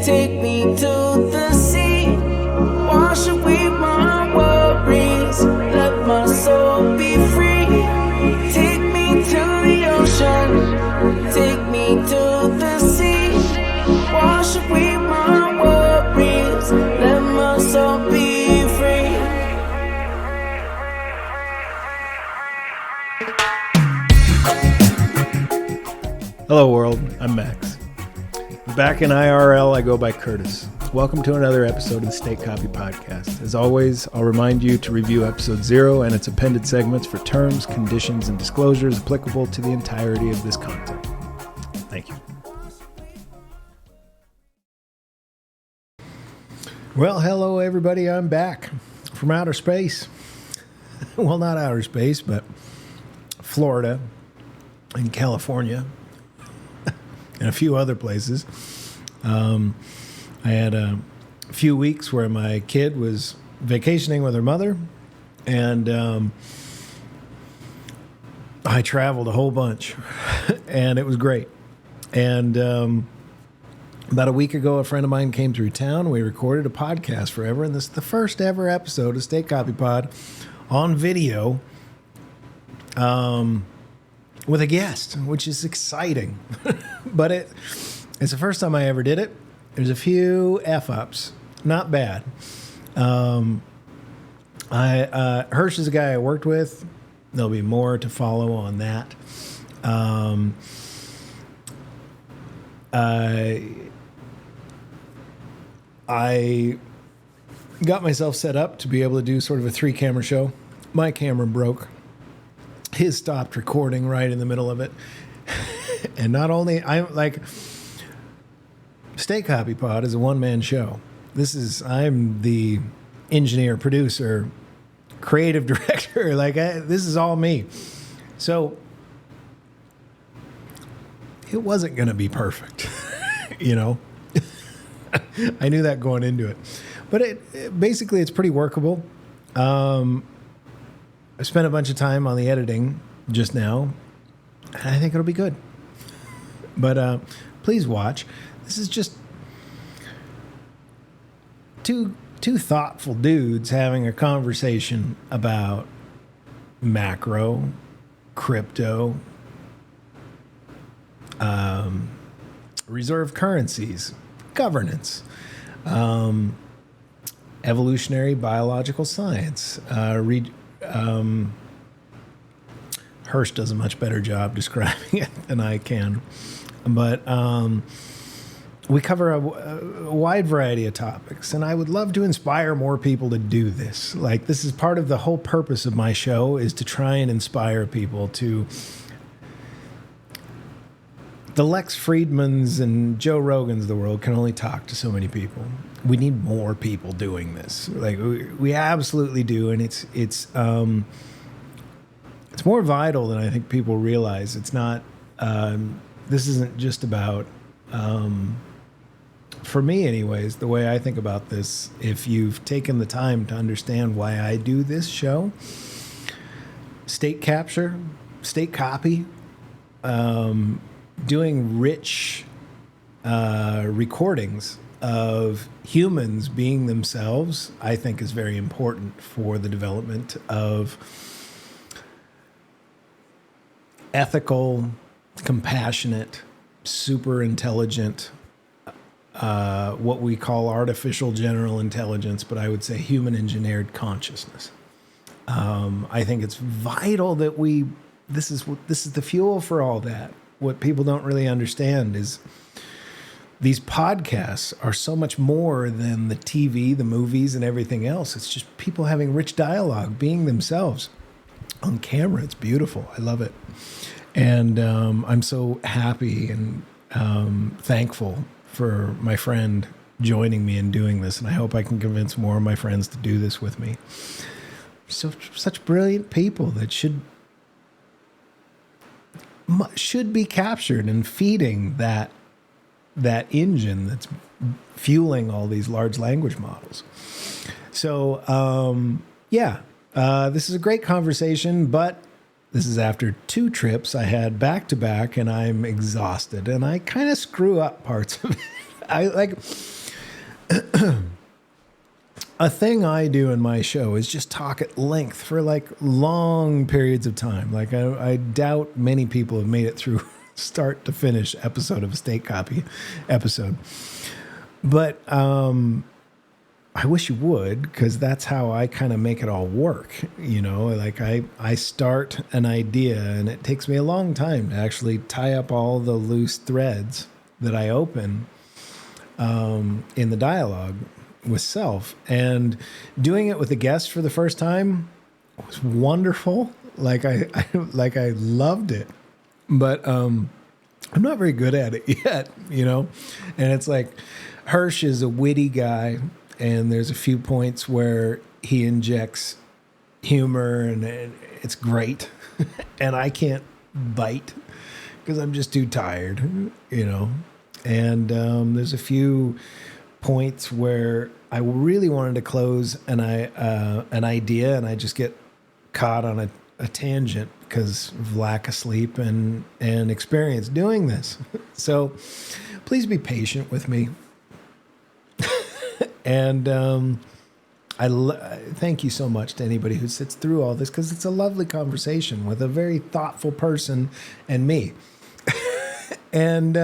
Take me to the sea, wash away my worries, let my soul be free. Take me to the ocean, take me to the sea, wash away my worries, let my soul be free. Hello world, I'm Max. Back in IRL, I go by Curtis. Welcome to another episode of the State Copy Podcast. As always, I'll remind you to review episode 0 and its appended segments for terms, conditions, and disclosures applicable to the entirety of this content. Thank you. Well, hello everybody, I'm back from outer space. Well, not outer space, but Florida and California and a few other places. I had a few weeks where my kid was vacationing with her mother, and I traveled a whole bunch, and it was great. And about a week ago, a friend of mine came through town. We recorded a podcast forever, and this is the first ever episode of State Copy Pod on video with a guest, which is exciting. But it's the first time I ever did it. There's a few F-ups. Not bad. Hersh is a guy I worked with. There'll be more to follow on that. I got myself set up to be able to do sort of a 3-camera show. My camera broke. His stopped recording right in the middle of it. And not only, I'm like, State Copy Pod is a one-man show. I'm the engineer, producer, creative director. This is all me. So it wasn't going to be perfect, you know. I knew that going into it. But basically, it's pretty workable. I spent a bunch of time on the editing just now, and I think it'll be good. But please watch. This is just two thoughtful dudes having a conversation about macro, crypto, reserve currencies, governance, evolutionary biological science. Hersh does a much better job describing it than I can. But we cover a wide variety of topics, and I would love to inspire more people to do this. This is part of the whole purpose of my show, is to try and inspire people to... The Lex Friedmans and Joe Rogans of the world can only talk to so many people. We need more people doing this. We absolutely do, and it's more vital than I think people realize. It's not... this isn't just about... for me anyways, the way I think about this, if you've taken the time to understand why I do this show, state capture, state copy, doing rich recordings of humans being themselves, I think is very important for the development of ethical, compassionate, super intelligent, what we call artificial general intelligence, but I would say human engineered consciousness. I think it's vital that this is the fuel for all that. What people don't really understand is these podcasts are so much more than the TV, the movies, and everything else. It's just people having rich dialogue, being themselves on camera. It's beautiful. I love it. And I'm so happy and thankful for my friend joining me in doing this, and I hope I can convince more of my friends to do this with me. Such brilliant people that should be captured and feeding that engine that's fueling all these large language models. So, this is a great conversation, but this is after 2 trips I had back to back, and I'm exhausted, and I kind of screw up parts of it. I like a thing I do in my show is just talk at length for like long periods of time. Like I doubt many people have made it through start to finish episode of a state copy episode. But I wish you would, because that's how I kind of make it all work. You know, like I start an idea and it takes me a long time to actually tie up all the loose threads that I open in the dialogue with self. And doing it with a guest for the first time was wonderful. Like I loved it. But I'm not very good at it yet, you know? And it's like Hersh is a witty guy, and there's a few points where he injects humor, and it's great. And I can't bite because I'm just too tired, you know? And there's a few points where I really wanted to close an idea, and I just get caught on a tangent because of lack of sleep and experience doing this. So please be patient with me. And thank you so much to anybody who sits through all this, because it's a lovely conversation with a very thoughtful person and me. And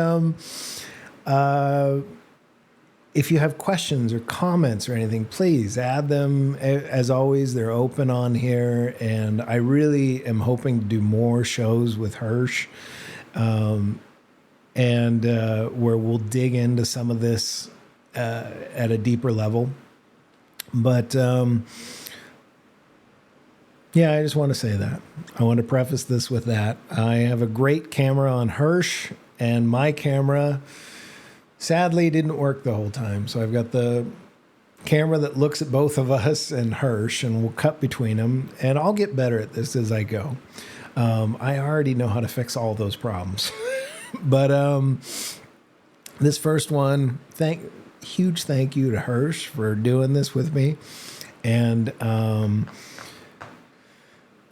if you have questions or comments or anything, please add them. As always, they're open on here, and I really am hoping to do more shows with Hersh, and where we'll dig into some of this at a deeper level. But yeah, I just want to say that. I want to preface this with that. I have a great camera on Hersh, and my camera sadly didn't work the whole time. So I've got the camera that looks at both of us and Hersh, and we'll cut between them. And I'll get better at this as I go. I already know how to fix all those problems. But this first one, huge thank you to Hersh for doing this with me. And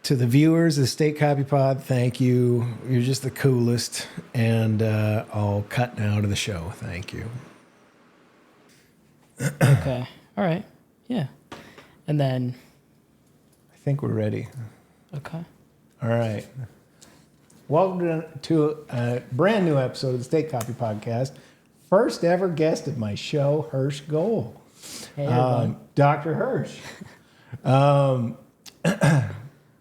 to the viewers of the State Copy Pod, thank you. You're just the coolest. And I'll cut now to the show. Thank you. Okay. All right. Yeah. And then... I think we're ready. Okay. All right. Welcome to a brand new episode of the State Copy Podcast. First ever guest of my show, Hersh Goel. Hey, everyone. Dr. Hersh.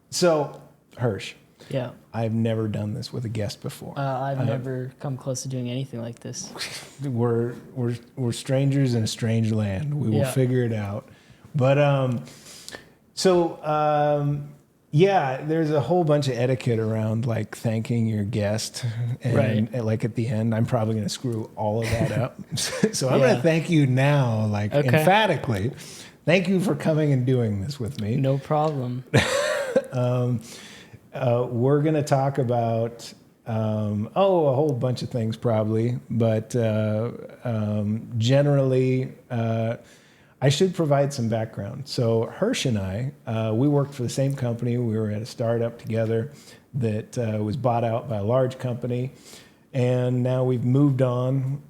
So, Hersh. Yeah. I've never done this with a guest before. I've never come close to doing anything like this. We're strangers in a strange land. We will figure it out. But yeah, there's a whole bunch of etiquette around like thanking your guest, and like at the end, I'm probably going to screw all of that up. So I'm going to thank you now, like emphatically. Thank you for coming and doing this with me. No problem. We're going to talk about, a whole bunch of things probably, but generally, I should provide some background. So Hersh and I, we worked for the same company. We were at a startup together that was bought out by a large company. And now we've moved on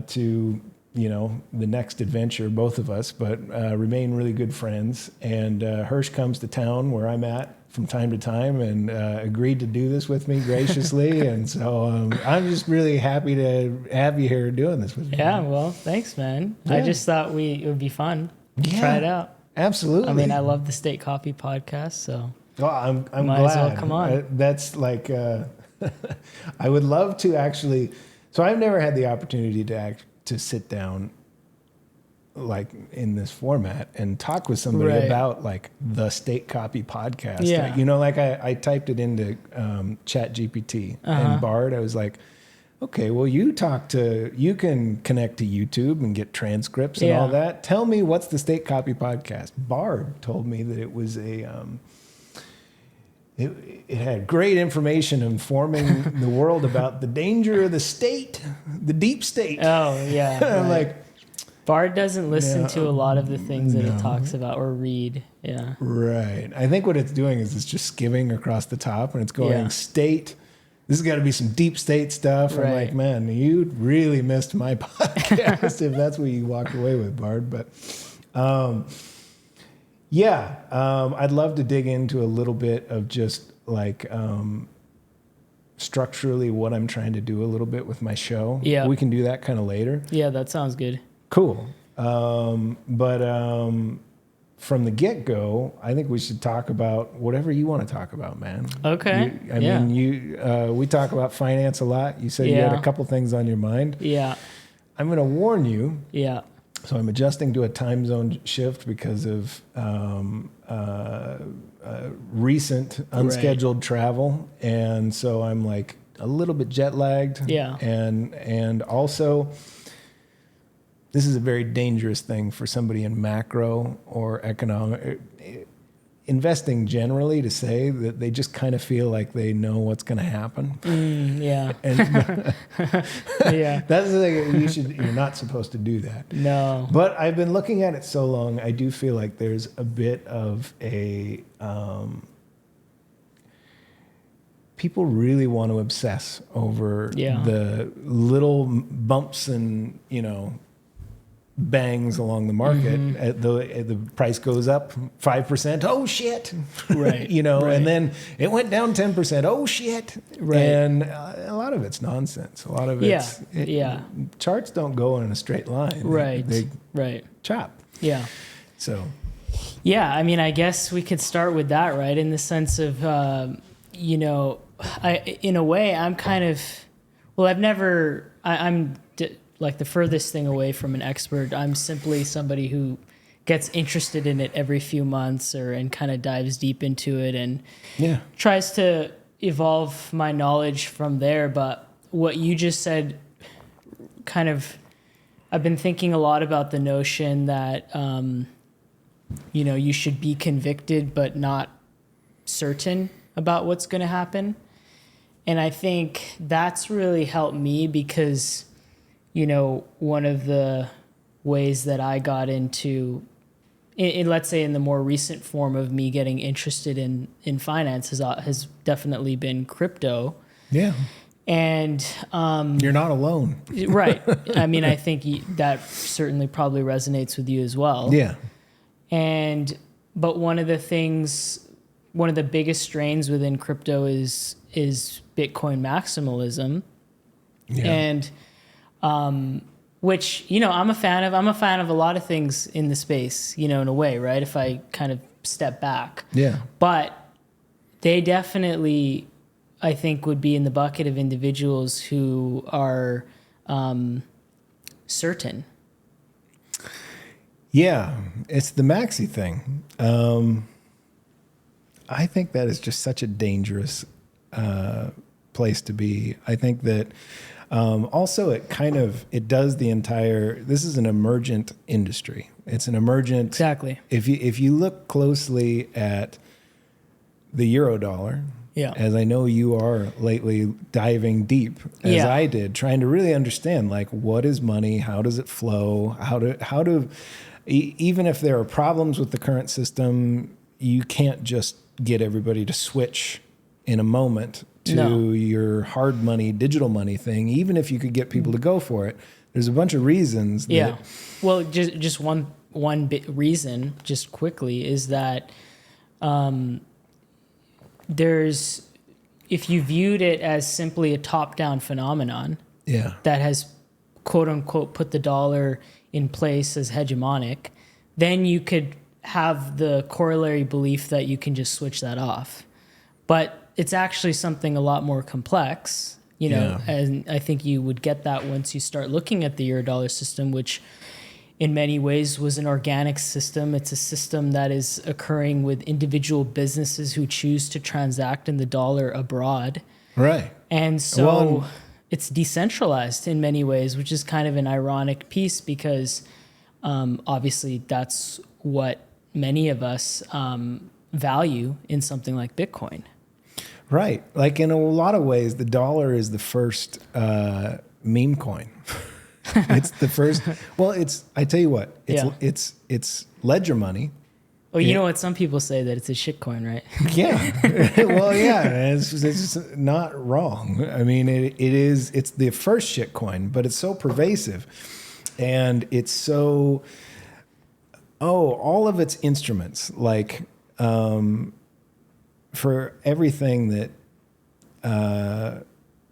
to, the next adventure, both of us, but remain really good friends. And Hersh comes to town where I'm at from time to time and agreed to do this with me graciously. And so I'm just really happy to have you here doing this with me. Yeah, well, thanks, man. Yeah. I just thought it would be fun to try it out. Absolutely. I mean, I love the State Copy Podcast, so I'm might glad. as well come on. That's like, I would love to actually, so I've never had the opportunity to sit down like in this format and talk with somebody about like the State Copy Podcast. Yeah. Like I typed it into Chat GPT and Bard. I was like, okay, well, you can connect to YouTube and get transcripts and all that. Tell me what's the State Copy Podcast. Bard told me that it was it had great information informing the world about the danger of the state, the deep state. Oh, yeah. I'm like, Bard doesn't listen to a lot of the things that it talks about or read. Yeah. Right. I think what it's doing is it's just skimming across the top, and it's going state, this has got to be some deep state stuff. Right. I'm like, man, you really missed my podcast if that's what you walked away with, Bard. But I'd love to dig into a little bit of just like structurally what I'm trying to do a little bit with my show. Yeah. We can do that kind of later. Yeah, that sounds good. Cool. From the get-go, I think we should talk about whatever you want to talk about, man. Okay. We talk about finance a lot. You said you had a couple things on your mind. Yeah. I'm going to warn you. Yeah. So I'm adjusting to a time zone shift because of recent unscheduled travel, and so I'm like a little bit jet lagged. Yeah. And also, this is a very dangerous thing for somebody in macro or economic investing generally to say that they just kind of feel like they know what's going to happen. Yeah. And Yeah. that's the thing. You're not supposed to do that. No. But I've been looking at it so long, I do feel like there's a bit of a people really want to obsess over the little bumps and, bangs along the market. The price goes up 5%. Oh shit. Right. Right. And then it went down 10%. Oh shit. Right. And a lot of it's nonsense. A lot of it's charts don't go in a straight line. Right. They chop. Yeah. So. Yeah. I mean, I guess we could start with that, right? In the sense of, in a way, I'm kind of, I'm like the furthest thing away from an expert. I'm simply somebody who gets interested in it every few months and kind of dives deep into it and tries to evolve my knowledge from there. But what you just said, kind of, I've been thinking a lot about the notion that, you should be convicted but not certain about what's going to happen. And I think that's really helped me because, one of the ways that I got into, let's say in the more recent form of me getting interested in finance has definitely been crypto. Yeah. And you're not alone. Right. I mean, I think that certainly probably resonates with you as well. Yeah. But one of the biggest strains within crypto is Bitcoin maximalism. Yeah. And which, I'm a fan of a lot of things in the space, in a way, right? If I kind of step back. Yeah. But they definitely, I think, would be in the bucket of individuals who are certain. Yeah, it's the maxi thing. I think that is just such a dangerous place to be. I think that also it does the entire, this is an emergent industry. It's an emergent. Exactly. If you look closely at the Eurodollar, as I know you are lately diving deep as I did, trying to really understand like what is money, how does it flow, how to even if there are problems with the current system, you can't just get everybody to switch in a moment to your hard money, digital money thing, even if you could get people to go for it. There's a bunch of reasons. Well, just one reason, just quickly, is that if you viewed it as simply a top-down phenomenon that has, quote unquote, put the dollar in place as hegemonic, then you could have the corollary belief that you can just switch that off. But it's actually something a lot more complex, and I think you would get that once you start looking at the Eurodollar system, which in many ways was an organic system. It's a system that is occurring with individual businesses who choose to transact in the dollar abroad. Right. And so it's decentralized in many ways, which is kind of an ironic piece because obviously that's what many of us value in something like Bitcoin. Right. Like in a lot of ways, the dollar is the first meme coin. It's the first. Well, I tell you what, it's ledger money. Oh, you know what? Some people say that it's a shit coin, right? Yeah. Well, yeah, it's not wrong. I mean, it's the first shit coin, but it's so pervasive. And it's so, all of its instruments, like for everything that,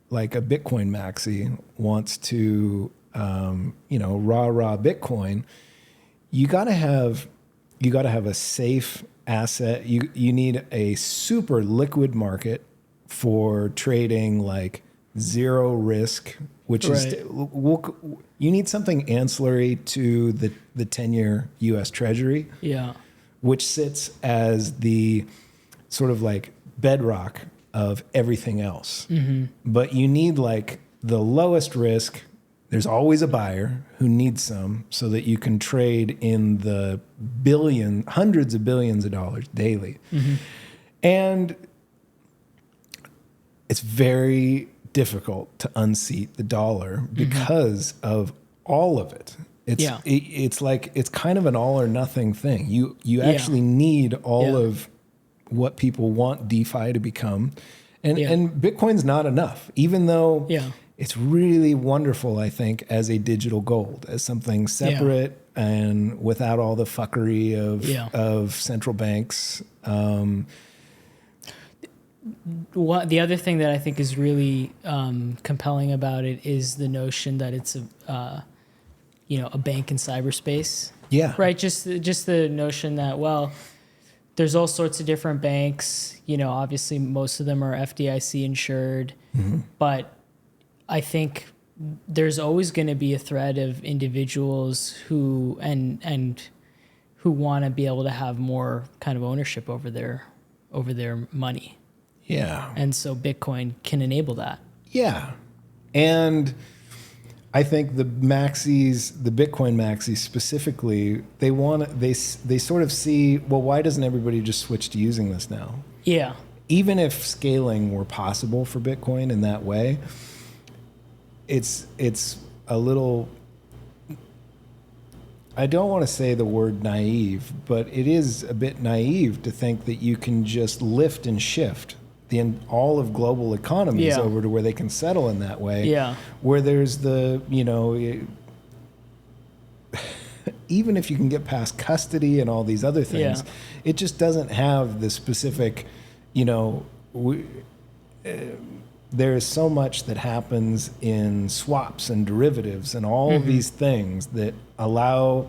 like a Bitcoin maxi wants to, rah Bitcoin, you got to have a safe asset. You need a super liquid market for trading, like zero risk, which is you need something ancillary to the 10-year U.S. Treasury, which sits as the sort of like bedrock of everything else. Mm-hmm. But you need like the lowest risk. There's always a buyer who needs some so that you can trade in the hundreds of billions of dollars daily. Mm-hmm. And it's very difficult to unseat the dollar because of all of it. It's like, it's kind of an all or nothing thing. You actually need all of what people want DeFi to become. And Bitcoin's not enough, even though it's really wonderful, I think, as a digital gold, as something separate and without all the fuckery of central banks. The other thing that I think is really compelling about it is the notion that it's a bank in cyberspace. Yeah. Right. Just the notion that, well, there's all sorts of different banks. Obviously most of them are FDIC insured, but I think there's always going to be a threat of individuals who who want to be able to have more kind of ownership over their money. Yeah. And so Bitcoin can enable that. Yeah. And I think the Bitcoin maxis specifically, they sort of see, well, why doesn't everybody just switch to using this now? Yeah. Even if scaling were possible for Bitcoin in that way, it's a little, I don't want to say the word naive, but it is a bit naive to think that you can just lift and shift all of global economies over to where they can settle in that way. Yeah. Where there's even if you can get past custody and all these other things, it just doesn't have the specific, there's so much that happens in swaps and derivatives and all of these things that allow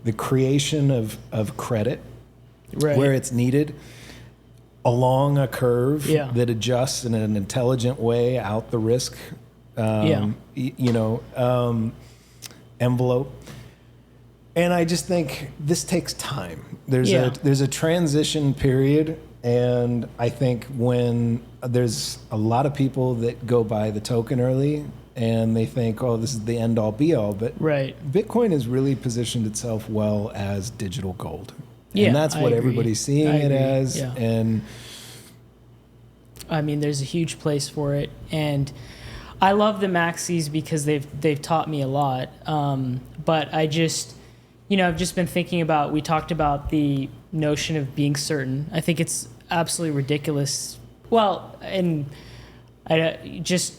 the creation of credit where it's needed along a curve that adjusts in an intelligent way out the risk, envelope. And I just think this takes time. There's a transition period. And I think when there's a lot of people that go buy the token early and they think, oh, this is the end all be all. But Bitcoin has really positioned itself well as digital gold. Yeah, and that's what everybody's seeing it as. Yeah. And I mean, there's a huge place for it. And I love the maxis because they've taught me a lot. But I just, I've just been thinking about, we talked about the notion of being certain. I think it's absolutely ridiculous. Well, and just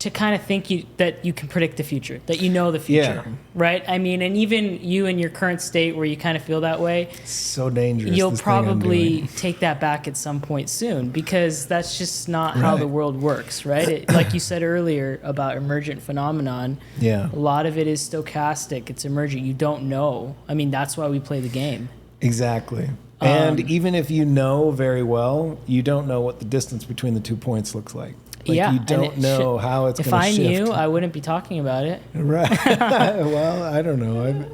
to kind of think that you can predict the future, that the future, right? I mean, and even you in your current state where you kind of feel that way, it's so dangerous. You'll probably take that back at some point soon because that's just not how the world works, right? Like you said earlier about emergent phenomenon, a lot of it is stochastic. It's emergent. You don't know. I mean, that's why we play the game. Exactly. And even if you know very well, you don't know what the distance between the 2 points looks like. You don't know how it's going to shift. If I knew, I wouldn't be talking about it. Right. Well, I don't know.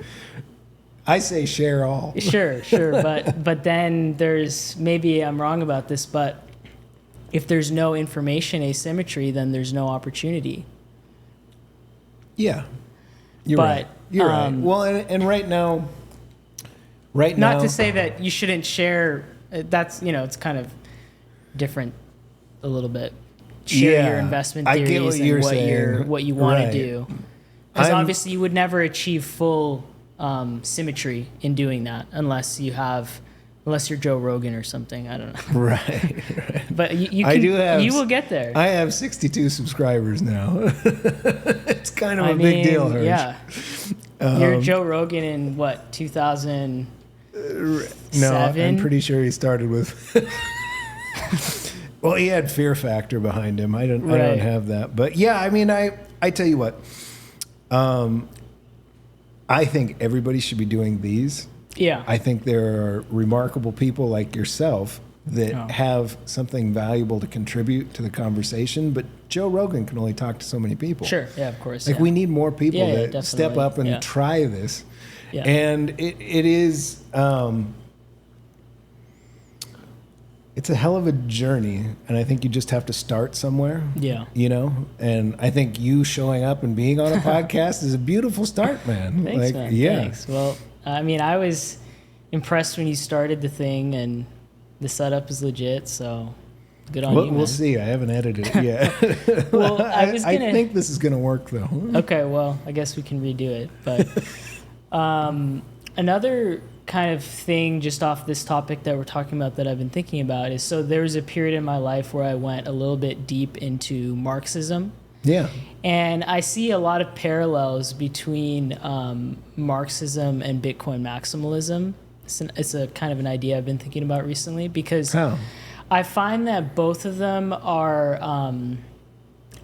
I say share all. Sure. But then maybe I'm wrong about this, but if there's no information asymmetry, then there's no opportunity. Yeah. You're right. Well, and right now, not to say that you shouldn't share. That's it's kind of different a little bit. Share your investment theories and what you want to do. Because obviously you would never achieve full symmetry in doing that, unless you're Joe Rogan or something. I don't know. Right. But you will get there. I have 62 subscribers now. It's kind of a big deal, Hersh. Yeah. You're Joe Rogan in what, 2007? No, I'm pretty sure he started with. Well, he had Fear Factor behind him. I don't have that, but yeah, I mean, I tell you what, I think everybody should be doing these. Yeah. I think there are remarkable people like yourself that have something valuable to contribute to the conversation, but Joe Rogan can only talk to so many people. Sure, yeah, of course. Like we need more people that step up and try this. Yeah. And it is, it's a hell of a journey, and I think you just have to start somewhere. Yeah. You know? And I think you showing up and being on a podcast is a beautiful start, man. Thanks, man. Yeah. Thanks. Well, I mean, I was impressed when you started the thing, and the setup is legit, so good on you, man. We'll see. I haven't edited it yet. Well, I think this is going to work, though. Okay, well, I guess we can redo it. But another kind of thing just off this topic that we're talking about that I've been thinking about is, so there was a period in my life where I went a little bit deep into Marxism. Yeah. And I see a lot of parallels between Marxism and Bitcoin maximalism. It's a kind of an idea I've been thinking about recently, because I find that both of them are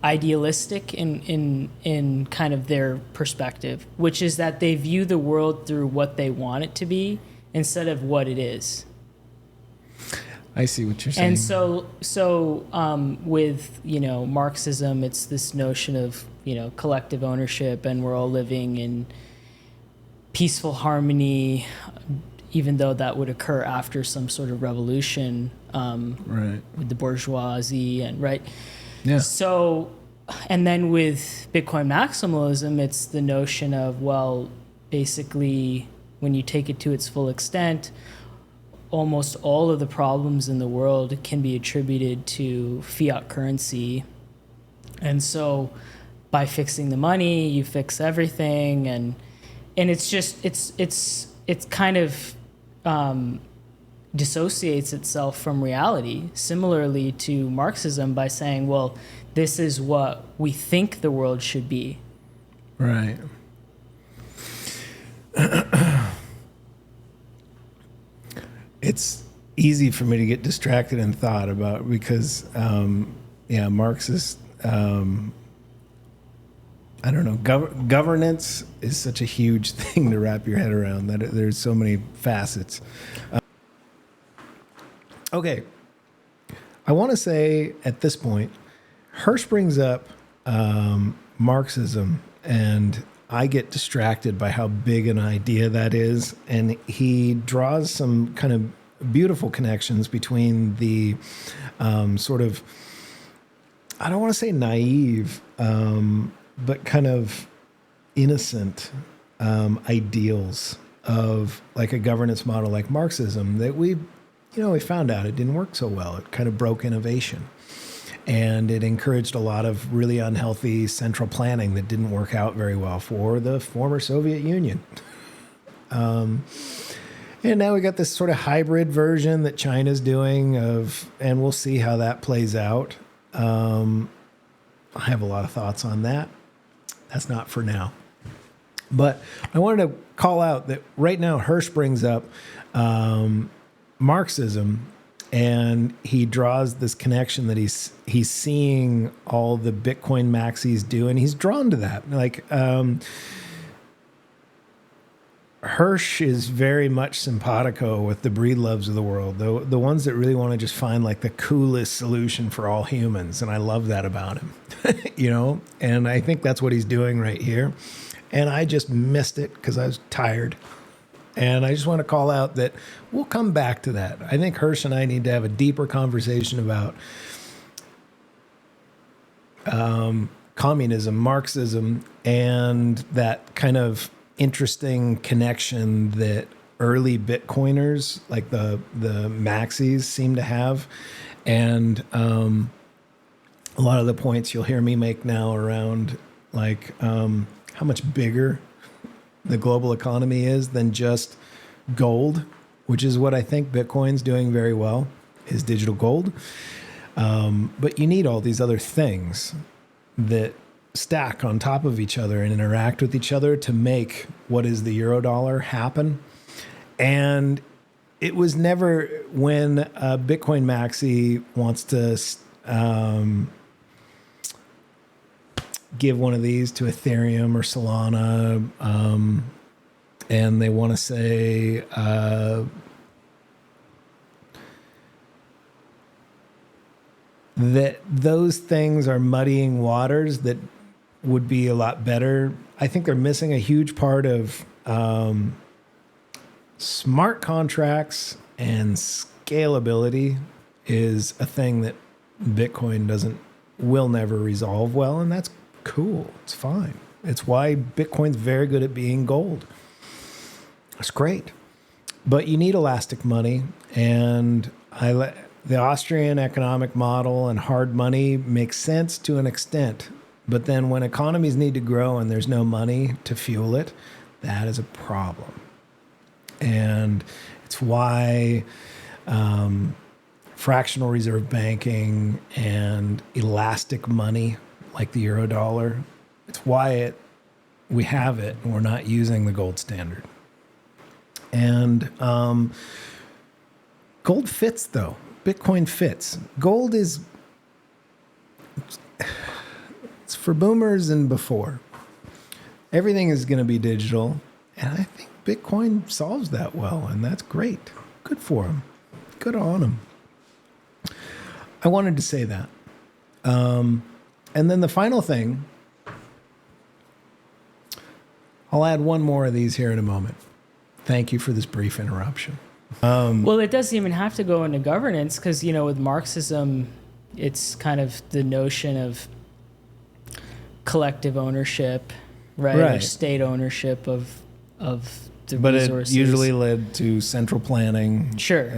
idealistic in kind of their perspective, which is that they view the world through what they want it to be instead of what it is. I see what you're saying. And so with, Marxism, it's this notion of, collective ownership, and we're all living in peaceful harmony, even though that would occur after some sort of revolution, with the bourgeoisie and Yeah. So, and then with Bitcoin maximalism, it's the notion of, well, basically, when you take it to its full extent, almost all of the problems in the world can be attributed to fiat currency. And so by fixing the money, you fix everything. And it's just, it's kind of dissociates itself from reality, similarly to Marxism, by saying, well, this is what we think the world should be. Right. It's easy for me to get distracted in thought about, because, Marxist, I don't know, governance is such a huge thing to wrap your head around, that there's so many facets. Okay. I want to say at this point, Hersh brings up Marxism, and I get distracted by how big an idea that is. And he draws some kind of beautiful connections between the sort of, I don't want to say naive, but kind of innocent ideals of like a governance model like Marxism that we found out it didn't work so well. It kind of broke innovation. And it encouraged a lot of really unhealthy central planning that didn't work out very well for the former Soviet Union. And now we got this sort of hybrid version that China's doing and we'll see how that plays out. I have a lot of thoughts on that. That's not for now. But I wanted to call out that right now Hersh brings up Marxism, and he draws this connection that he's seeing all the Bitcoin maxis do, and he's drawn to that. Like Hersh is very much simpatico with the Breedloves of the world, the ones that really want to just find like the coolest solution for all humans, and I love that about him. And I think that's what he's doing right here. And I just missed it because I was tired. And I just want to call out that we'll come back to that. I think Hersh and I need to have a deeper conversation about communism, Marxism, and that kind of interesting connection that early Bitcoiners, like the maxis, seem to have. And a lot of the points you'll hear me make now around like how much bigger the global economy is than just gold, which is what I think Bitcoin's doing very well, is digital gold. But you need all these other things that stack on top of each other and interact with each other to make what is the Eurodollar happen. And it was never, when Bitcoin Maxi wants to give one of these to Ethereum or Solana, and they want to say that those things are muddying waters that would be a lot better. I think they're missing a huge part of smart contracts, and scalability is a thing that Bitcoin will never resolve well, and that's cool. It's fine. It's why Bitcoin's very good at being gold. It's great. But you need elastic money, and the Austrian economic model and hard money makes sense to an extent. But then when economies need to grow and there's no money to fuel it, that is a problem. And it's why fractional reserve banking and elastic money like the Eurodollar, it's why we have it and we're not using the gold standard. And gold fits, though. Bitcoin fits. Gold is, it's for boomers and before. Everything is going to be digital. And I think Bitcoin solves that well. And that's great. Good for them. Good on them. I wanted to say that. And then the final thing, I'll add one more of these here in a moment. Thank you for this brief interruption. Well, it doesn't even have to go into governance because, with Marxism, it's kind of the notion of collective ownership, right? Or state ownership of the resources. But it usually led to central planning. Sure.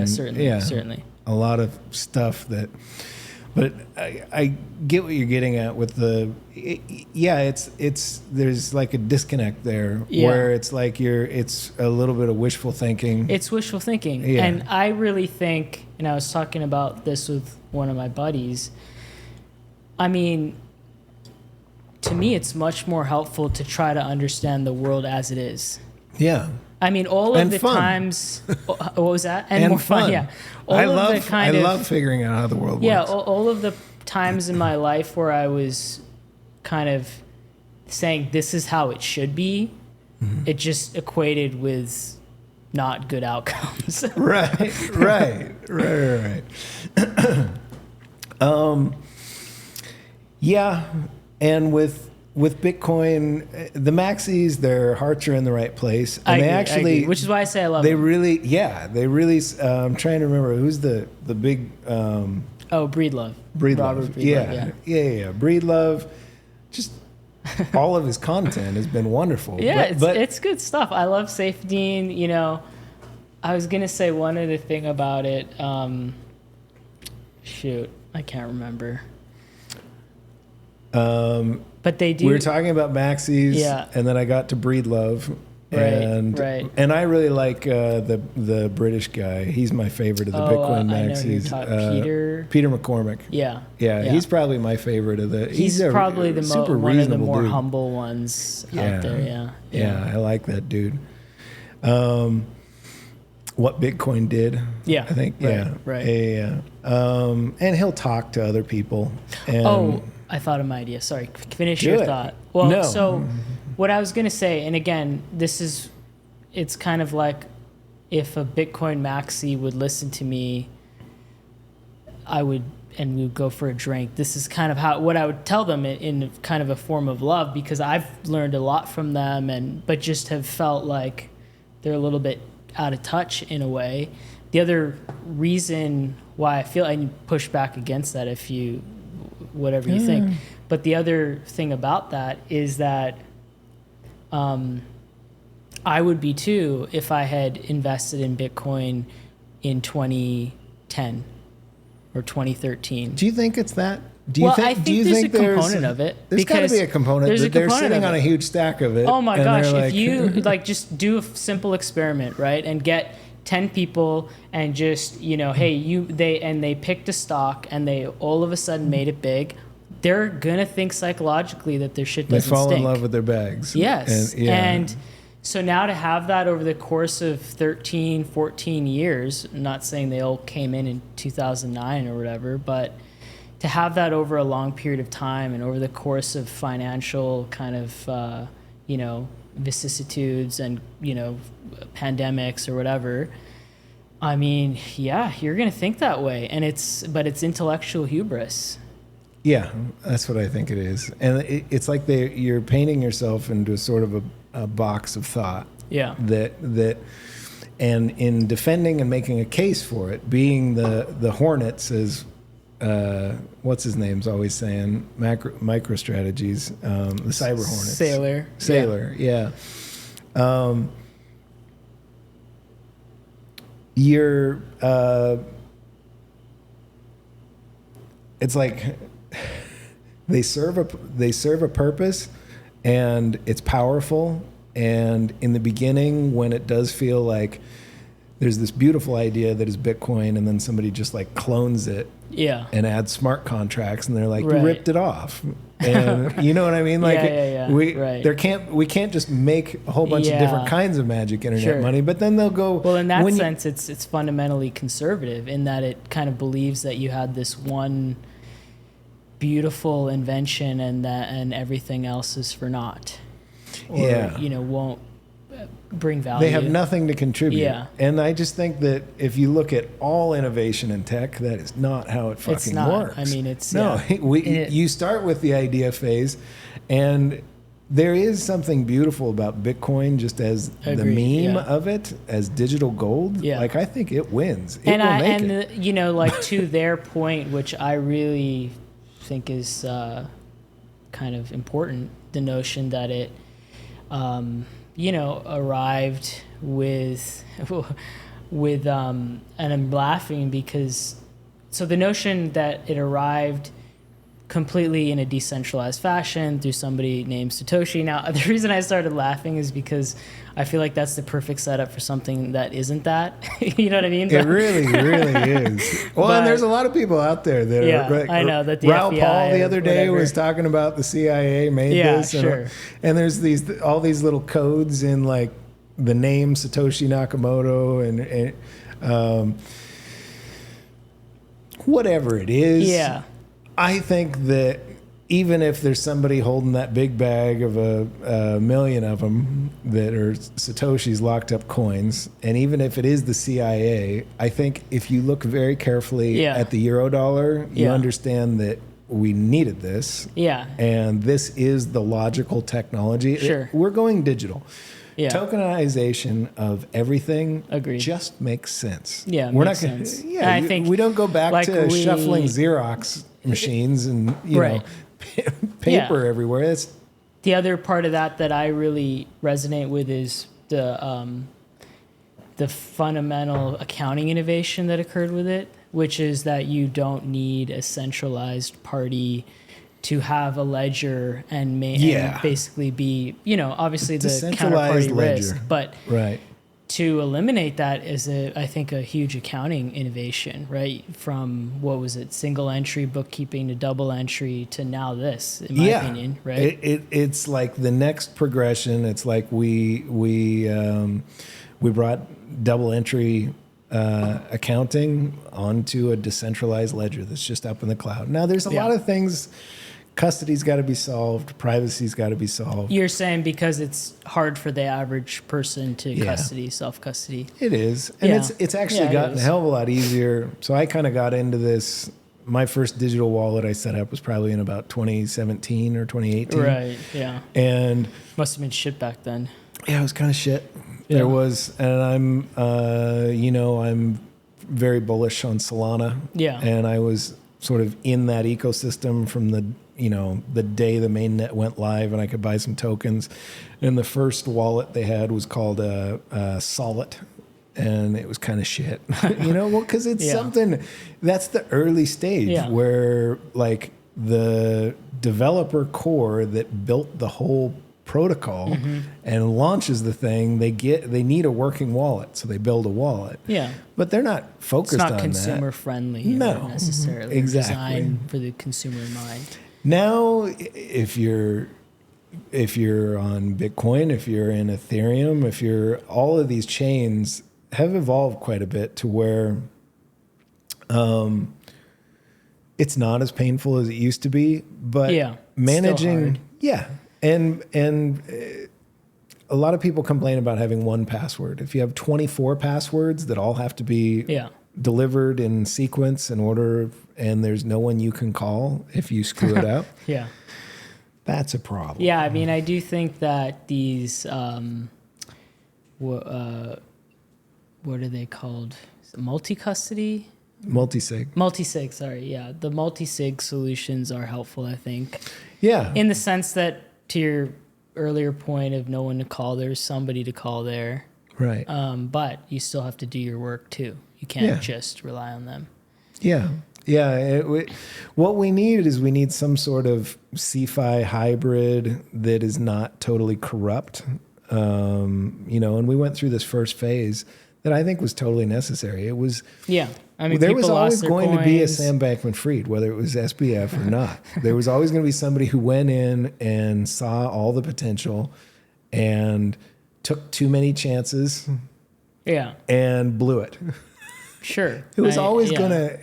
Certainly. A lot of stuff that... But I get what you're getting at with it's there's like a disconnect there where it's like it's a little bit of wishful thinking. It's wishful thinking. Yeah. And I really think, and I was talking about this with one of my buddies, I mean, to me, it's much more helpful to try to understand the world as it is. Yeah. I mean, all of the times, what was that? And more fun, yeah. I love figuring out how the world works. Yeah, all of the times in my life where I was kind of saying this is how it should be, it just equated with not good outcomes. Right. Yeah, and with Bitcoin, the maxis, their hearts are in the right place, and I agree. Which is why I say I love them. They really. I'm trying to remember who's the big. Breedlove. Robert Breedlove. Yeah. Breedlove, just all of his content has been wonderful. Yeah, it's good stuff. I love Safe Dean. I was gonna say one other thing about it. Shoot, I can't remember. But they do. We were talking about maxis, and then I got to Breedlove, right. And I really like the British guy. He's my favorite of the Bitcoin maxis. Peter McCormick. Yeah, he's probably my favorite of the. He's probably the one of the more dude. humble ones out there. Yeah, I like that dude. What Bitcoin did. Yeah, I think. Right. Yeah. And he'll talk to other people. And I thought of my idea. Sorry, finish your thought. Well, no. So what I was going to say, and again, it's kind of like if a Bitcoin maxi would listen to me, and we'd go for a drink. This is kind of what I would tell them in kind of a form of love, because I've learned a lot from them, but just have felt like they're a little bit out of touch in a way. The other reason why I feel, and push back against that if you... whatever you think. But the other thing about that is that I would be too if I had invested in Bitcoin in 2010 or 2013. Do you think it's that? Do you Well, think, I think do you there's think a component of it. There's got to because be a component there's that a they're component sitting of on a it. huge stack of it. Oh my and gosh! they're If like, you like, just do a simple experiment, right, and get 10 people and just hey, they picked a stock and they all of a sudden made it big. They're gonna think psychologically that their shit they doesn't fall stink. in love with their bags. Yes, and so now to have that over the course of 13, 14 years, I'm not saying they all came in 2009 or whatever, but to have that over a long period of time and over the course of financial kind of, vicissitudes and, pandemics or whatever, I mean, yeah, you're going to think that way. And it's intellectual hubris. Yeah, that's what I think it is. And it's like you're painting yourself into a sort of a box of thought. Yeah. And in defending and making a case for it, being the Hornets, as what's his name's always saying, MicroStrategies, the Cyber Hornets. Sailor, yeah. You're it's like they serve a purpose, and it's powerful. And in the beginning, when it does feel like there's this beautiful idea that is Bitcoin, and then somebody just like clones it, and adds smart contracts, and they're like, you ripped it off. And you know what I mean? Like, we can't just make a whole bunch of different kinds of magic internet money, but then they'll go. Well, in that sense, it's fundamentally conservative in that it kind of believes that you had this one beautiful invention and everything else is for naught. Or, won't bring value. They have nothing to contribute. Yeah. And I just think that if you look at all innovation in tech, that is not how it fucking works. I mean, it's... No, you start with the idea phase, and there is something beautiful about Bitcoin just as the meme of it, as digital gold. Yeah. Like, I think it wins. It will make it. Like to their point, which I really think is kind of important, the notion that it... arrived with, and I'm laughing because, so the notion that it arrived completely in a decentralized fashion through somebody named Satoshi. Now, the reason I started laughing is because I feel like that's the perfect setup for something that isn't that. You know what I mean? It really, really is. Well, and there's a lot of people out there that are like, I know that the Raoul FBI Paul the other day whatever. was talking about the CIA made this. Sure. And there's all these little codes in like the name Satoshi Nakamoto and whatever it is. Yeah. I think that even if there's somebody holding that big bag of a million of them that are Satoshi's locked up coins, and even if it is the CIA, I think if you look very carefully at the Eurodollar, you understand that we needed this. Yeah. And this is the logical technology. Sure. We're going digital. Yeah. Tokenization of everything Agreed. just makes sense. Yeah, we're makes not gonna, sense. Yeah, I think we don't go back like to shuffling Xerox machines and you know paper everywhere. It's the other part of that I really resonate with is the fundamental accounting innovation that occurred with it, which is that you don't need a centralized party to have a ledger and basically be, obviously the counterparty risk, but to eliminate that is I think a huge accounting innovation, right? From what was it, single entry bookkeeping to double entry to now this, in my opinion, right? It's like the next progression. It's like we brought double entry accounting onto a decentralized ledger that's just up in the cloud. Now there's a lot of things. Custody's got to be solved. Privacy's got to be solved. You're saying because it's hard for the average person to custody, self-custody. It is. And it's actually gotten a hell of a lot easier. So I kind of got into this. My first digital wallet I set up was probably in about 2017 or 2018. Right, yeah. And must have been shit back then. Yeah, it was kind of shit. Yeah. There was, and I'm very bullish on Solana. Yeah. And I was sort of in that ecosystem from the day the mainnet went live and I could buy some tokens. And the first wallet they had was called Solid, and it was kind of shit, because it's something that's the early stage where like the developer core that built the whole protocol and launches the thing, they need a working wallet, so they build a wallet. Yeah, but they're not focused on that. It's not consumer friendly. No, necessarily exactly. Designed for the consumer in mind. Now, if you're on Bitcoin, if you're in Ethereum, all of these chains have evolved quite a bit to where it's not as painful as it used to be, but managing, and a lot of people complain about having one password. If you have 24 passwords that all have to be delivered in sequence in order, and there's no one you can call if you screw it up, that's a problem. Yeah, I mean, I do think that these, what are they called? Multi-custody? Multi-sig, sorry. Yeah, the multi-sig solutions are helpful, I think. Yeah. In the sense that, to your earlier point of no one to call, there's somebody to call there. Right. But you still have to do your work too. You can't just rely on them. Yeah. Yeah. What we need some sort of CeFi hybrid that is not totally corrupt. And we went through this first phase that I think was totally necessary. It was, I mean, there was always going coins. to be a Sam Bankman-Fried, whether it was SBF or not. There was always going to be somebody who went in and saw all the potential and took too many chances. And blew it. Sure. It was always gonna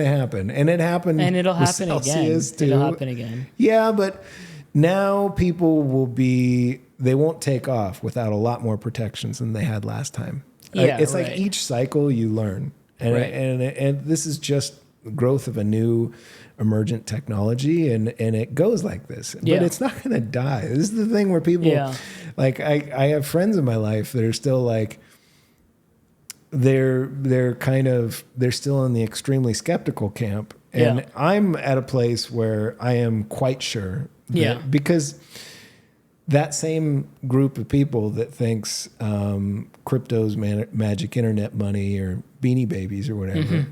happen, and it happened. And it'll happen again. Too. It'll happen again. Yeah, but now people they won't take off without a lot more protections than they had last time. It's like each cycle you learn, and this is just growth of a new emergent technology, and it goes like this. But it's not going to die. This is the thing where people like I have friends in my life that are still like they're still in the extremely skeptical camp, and I'm at a place where I am quite sure that, because that same group of people that thinks crypto's magic internet money or Beanie Babies or whatever,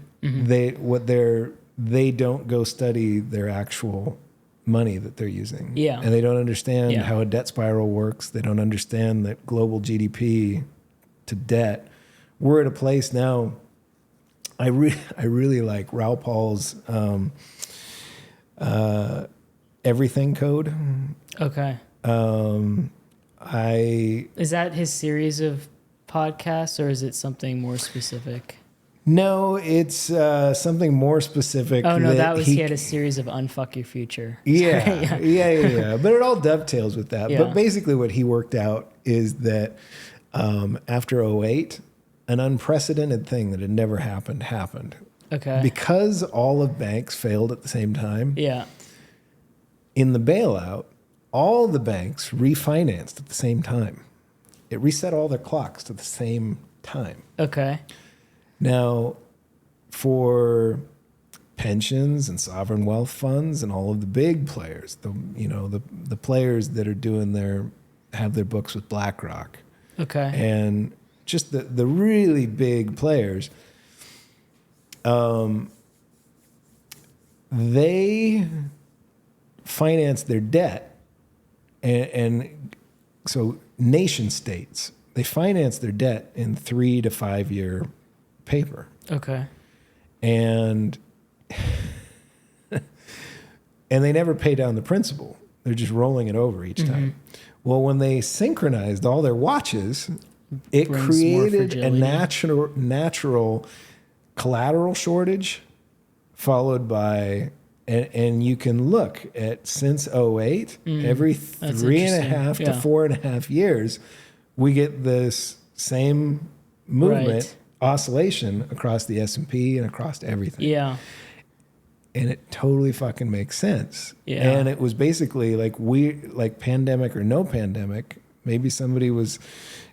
they don't go study their actual money that they're using. And they don't understand how a debt spiral works. They don't understand that global GDP to debt. We're at a place now, I really like Raoul Paul's everything code. Okay. Is that his series of podcasts, or is it something more specific? No, it's something more specific. Oh no, that was he had a series of Unfuck Your Future. Yeah. But it all dovetails with that. But basically what he worked out is that after 2008, an unprecedented thing that had never happened. Okay. Because all of banks failed at the same time. In the bailout, all the banks refinanced at the same time. It reset all their clocks to the same time. Okay. Now, for pensions and sovereign wealth funds and all of the big players, the players that are have their books with BlackRock. Okay. And just the really big players, they finance their debt, and so nation states, they finance their debt in 3 to 5 year paper. Okay. And they never pay down the principal. They're just rolling it over each time. Well, when they synchronized all their watches, it created a natural collateral shortage, followed by, and you can look at since 2008, every 3.5 to 4.5 years, we get this same movement oscillation across the S&P and across everything. Yeah. And it totally fucking makes sense. Yeah. And it was basically like pandemic or no pandemic, maybe somebody was,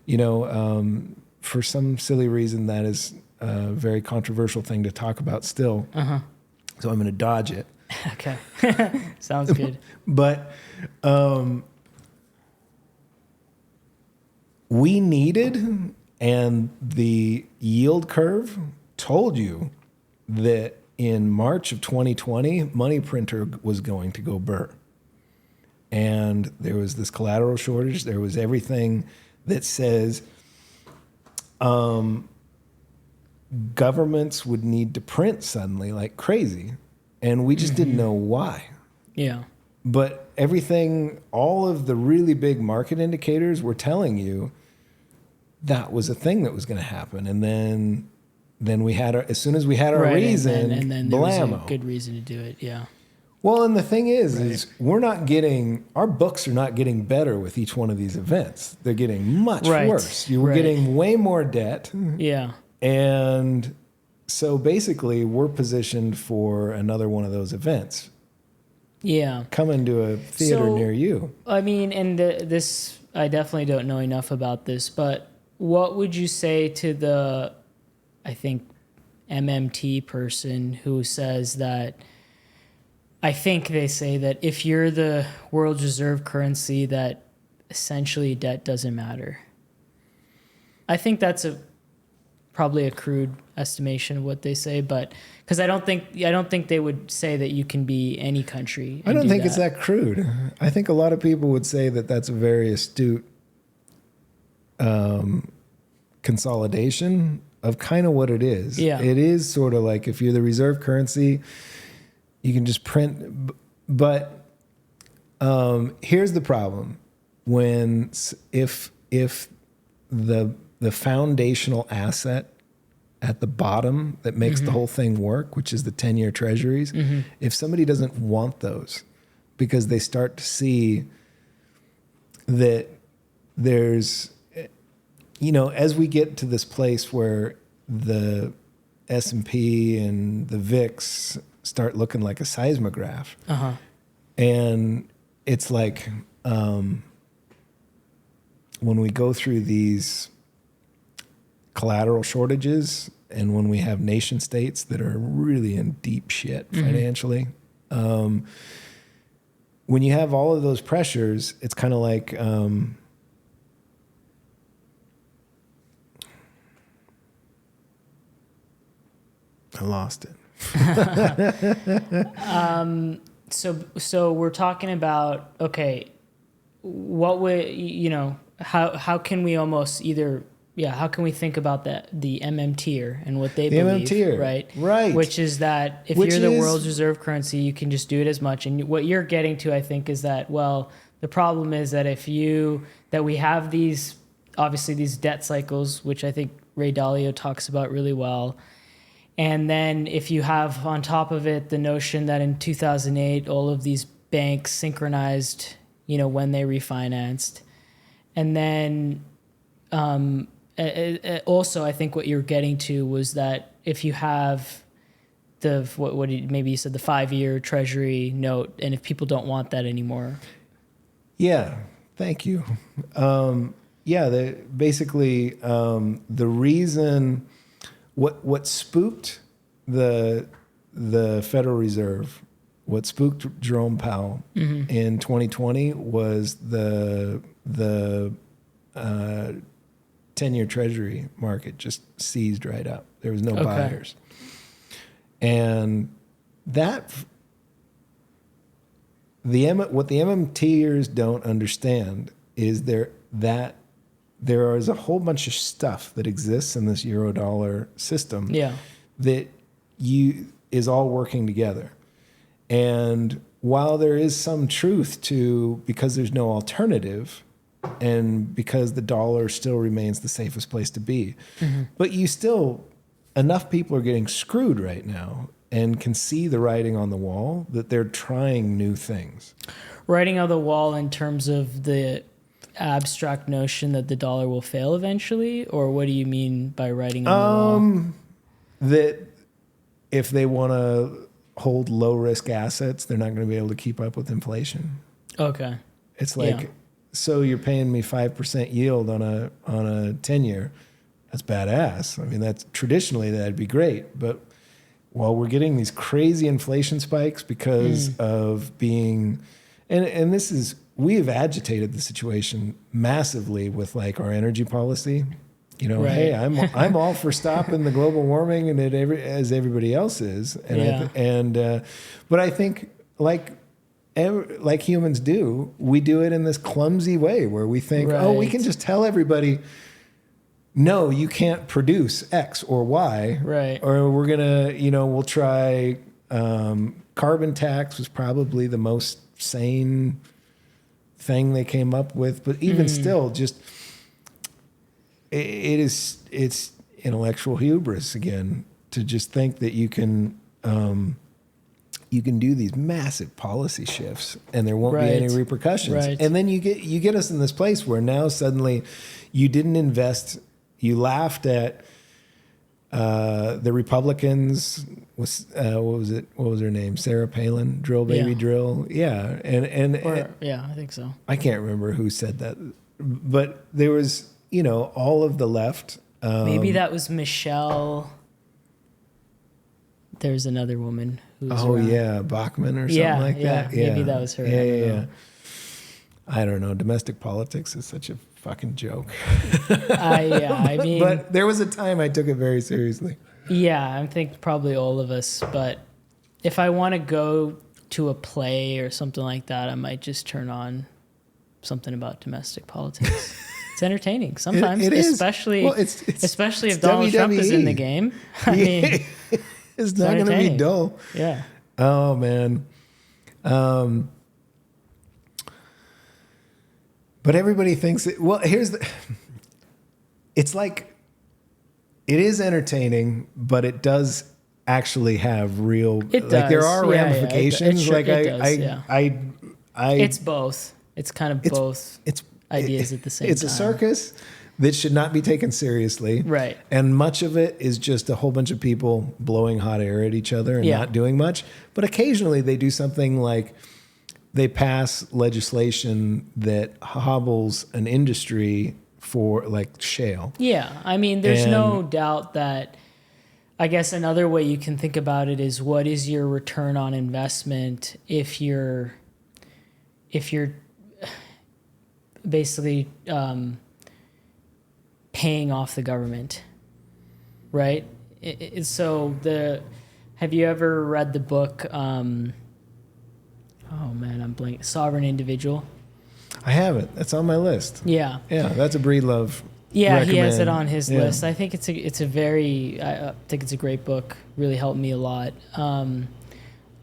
for some silly reason, that is a very controversial thing to talk about still. So I'm going to dodge it. Okay. Sounds good. But we needed, and the yield curve told you that in March of 2020, money printer was going to go burr. And there was this collateral shortage. There was everything that says governments would need to print suddenly like crazy. And we just didn't know why. Yeah. But everything, all of the really big market indicators were telling you that was a thing that was going to happen. And then we had as soon as we had our reason, and then there was a good reason to do it. Yeah. Well, and the thing is we're not getting, our books are not getting better with each one of these events. They're getting much worse. You were getting way more debt. Yeah. And so basically we're positioned for another one of those events. Yeah. Coming to a theater near you. I mean, and this, I definitely don't know enough about this, but what would you say to the, I think, MMT person who says that, I think they say that if you're the world's reserve currency, that essentially debt doesn't matter. I think that's probably a crude estimation of what they say, but because I don't think they would say that you can be any country. I don't think it's that crude. I think a lot of people would say that that's a very astute consolidation of kind of what it is. Yeah. It is sort of like if you're the reserve currency, you can just print. But here's the problem: if the foundational asset at the bottom that makes the whole thing work, which is the 10-year treasuries, if somebody doesn't want those because they start to see that there's, as we get to this place where the S&P and the VIX start looking like a seismograph, and it's like when we go through these collateral shortages and when we have nation states that are really in deep shit financially, when you have all of those pressures, it's kind of like I lost it. So we're talking about, okay, what would, how can we almost either, how can we think about the MM-tier and what they believe, MM-tier, right? Which is that if you're the world's reserve currency, you can just do it as much. And what you're getting to, I think, is that, well, the problem is that that we have these, obviously these debt cycles, which I think Ray Dalio talks about really well. And then if you have on top of it the notion that in 2008, all of these banks synchronized, when they refinanced. And then also I think what you're getting to was that if you have maybe you said the 5-year treasury note, and if people don't want that anymore. Yeah, thank you. Basically the reason... What spooked the Federal Reserve, what spooked Jerome Powell in 2020 was the 10-year Treasury market just seized right up. There was no buyers, and what the MMTers don't understand is there is a whole bunch of stuff that exists in this Eurodollar system that is all working together. And while there is some truth to, because there's no alternative and because the dollar still remains the safest place to be, but enough people are getting screwed right now and can see the writing on the wall that they're trying new things. Writing on the wall in terms of the abstract notion that the dollar will fail eventually, or what do you mean by writing on the wall? That if they want to hold low risk assets, they're not going to be able to keep up with inflation. Okay. It's like, so you're paying me 5% yield on a 10-year. That's badass. I mean, that's traditionally that'd be great, but while we're getting these crazy inflation spikes because of being, and this is, we have agitated the situation massively with like our energy policy. You know, Right. hey, I'm all for stopping the global warming, and as everybody else is. And but I think like humans do, we do it in this clumsy way where we think, oh, we can just tell everybody, no, you can't produce X or Y, Right? Or we're gonna, we'll try. Carbon tax was probably the most sane thing they came up with, but even still, just it's intellectual hubris again to just think that you can do these massive policy shifts and there won't be any repercussions. And then you get us in this place where now suddenly you didn't invest, you laughed at the Republicans. What was her name? Sarah Palin, drill baby drill. Yeah. I think so. I can't remember who said that, but there was, all of the left. Maybe that was Michelle. There's another woman who's Bachmann or something like that. Yeah, maybe that was her. Yeah. I don't know. Domestic politics is such a fucking joke. I mean, but there was a time I took it very seriously. Yeah, I think probably all of us. But if I want to go to a play or something like that, I might just turn on something about domestic politics. It's entertaining sometimes, especially if Donald Trump is in the game. I mean, it's not going to be dull. Yeah. Oh man. But everybody thinks it. Well, it's like it is entertaining, but it does actually have real. There are ramifications. It's both. It's kind of both. It's ideas at the same time. It's a circus that should not be taken seriously. Right. And much of it is just a whole bunch of people blowing hot air at each other and not doing much. But occasionally they do something like they pass legislation that hobbles an industry for like shale. Yeah. I mean, there's no doubt that I guess another way you can think about it is what is your return on investment if you're basically paying off the government, right? Have you ever read the book? I'm blanking. Sovereign Individual. I haven't. That's on my list. Yeah. Yeah, that's a Breedlove. Yeah, he has it on his list. I think it's a great book. Really helped me a lot.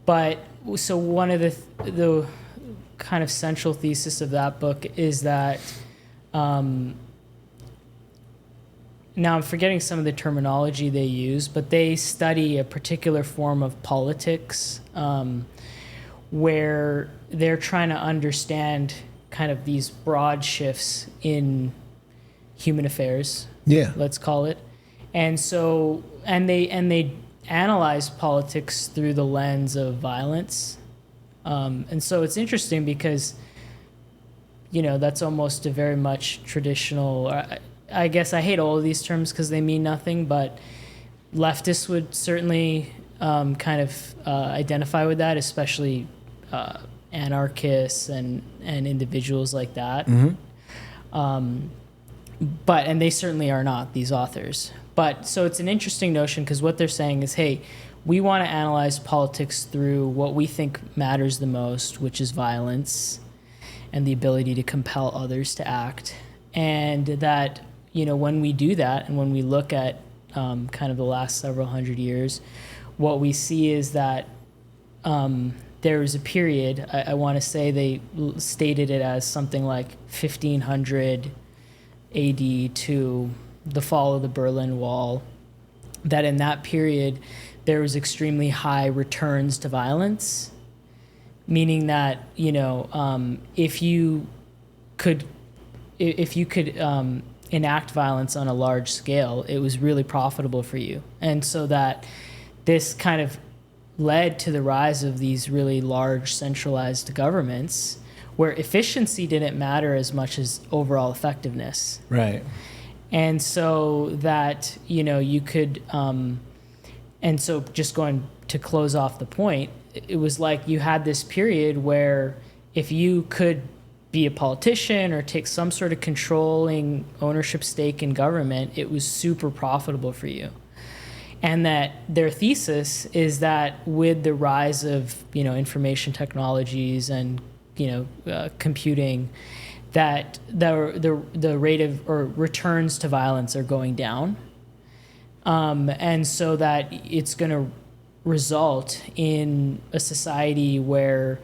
But so one of the kind of central thesis of that book is that now I'm forgetting some of the terminology they use, but they study a particular form of politics where they're trying to understand kind of these broad shifts in human affairs. Yeah, let's call it. And so, and they analyze politics through the lens of violence. And so it's interesting because, that's almost a very much traditional, I guess I hate all of these terms because they mean nothing, but leftists would certainly kind of identify with that, especially anarchists and individuals like that. Mm-hmm. And they certainly are not, these authors. But so it's an interesting notion because what they're saying is, hey, we want to analyze politics through what we think matters the most, which is violence and the ability to compel others to act. And that, when we do that and when we look at kind of the last several hundred years, what we see is that there was a period, I want to say they stated it as something like 1500 AD to the fall of the Berlin Wall, that in that period there was extremely high returns to violence, meaning that if you could enact violence on a large scale, it was really profitable for you. And so that this kind of led to the rise of these really large centralized governments where efficiency didn't matter as much as overall effectiveness. Right. And so that, you could, and so just going to close off the point, it was like you had this period where if you could be a politician or take some sort of controlling ownership stake in government, it was super profitable for you. And that their thesis is that with the rise of, information technologies and, computing, that the rate of or returns to violence are going down. And so that it's going to result in a society where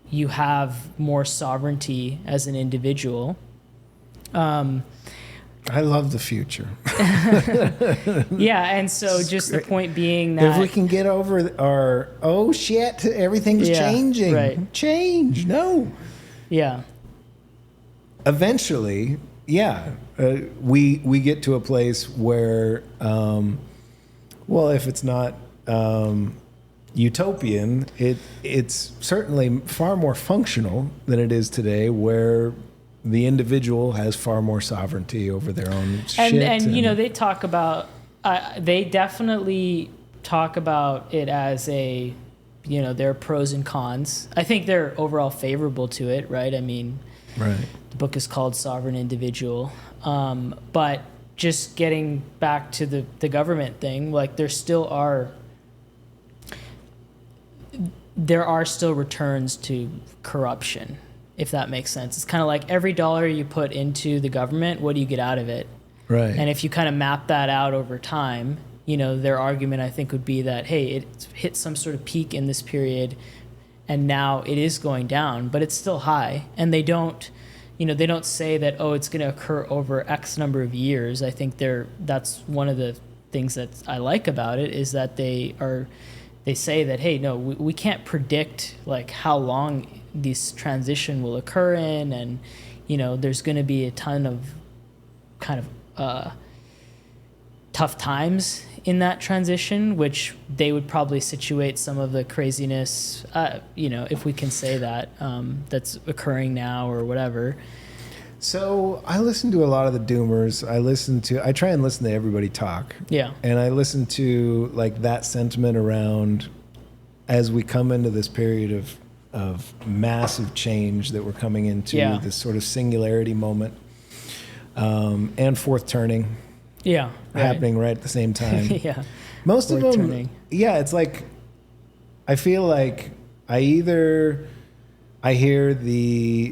you have more sovereignty as an individual. I love the future. Yeah, and so just the point being that if we can get over our, oh shit, everything's changing. Right. Change. No. Yeah. Eventually, we get to a place where, if it's not utopian, it's certainly far more functional than it is today, where the individual has far more sovereignty over their own shit. And they talk about, they definitely talk about it as a, there are pros and cons. I think they're overall favorable to it, right? I mean, right. The book is called Sovereign Individual. But just getting back to the government thing, like there are still returns to corruption, if that makes sense. It's kind of like every dollar you put into the government, what do you get out of it? Right. And if you kind of map that out over time, their argument, I think, would be that, hey, it hit some sort of peak in this period and now it is going down, but it's still high. And they don't say that, oh, it's going to occur over X number of years. I think that's one of the things that I like about it, is that they say that, hey, no, we can't predict like how long this transition will occur in, and there's going to be a ton of kind of tough times in that transition, which they would probably situate some of the craziness, if we can say that, that's occurring now or whatever. So I listen to a lot of the doomers. I try and listen to everybody talk. Yeah. And I listen to like that sentiment around, as we come into this period of massive change that we're coming into, this sort of singularity moment, and fourth turning. Yeah. Happening right at the same time. Yeah. Most of them, turning. it's like, I feel like I hear the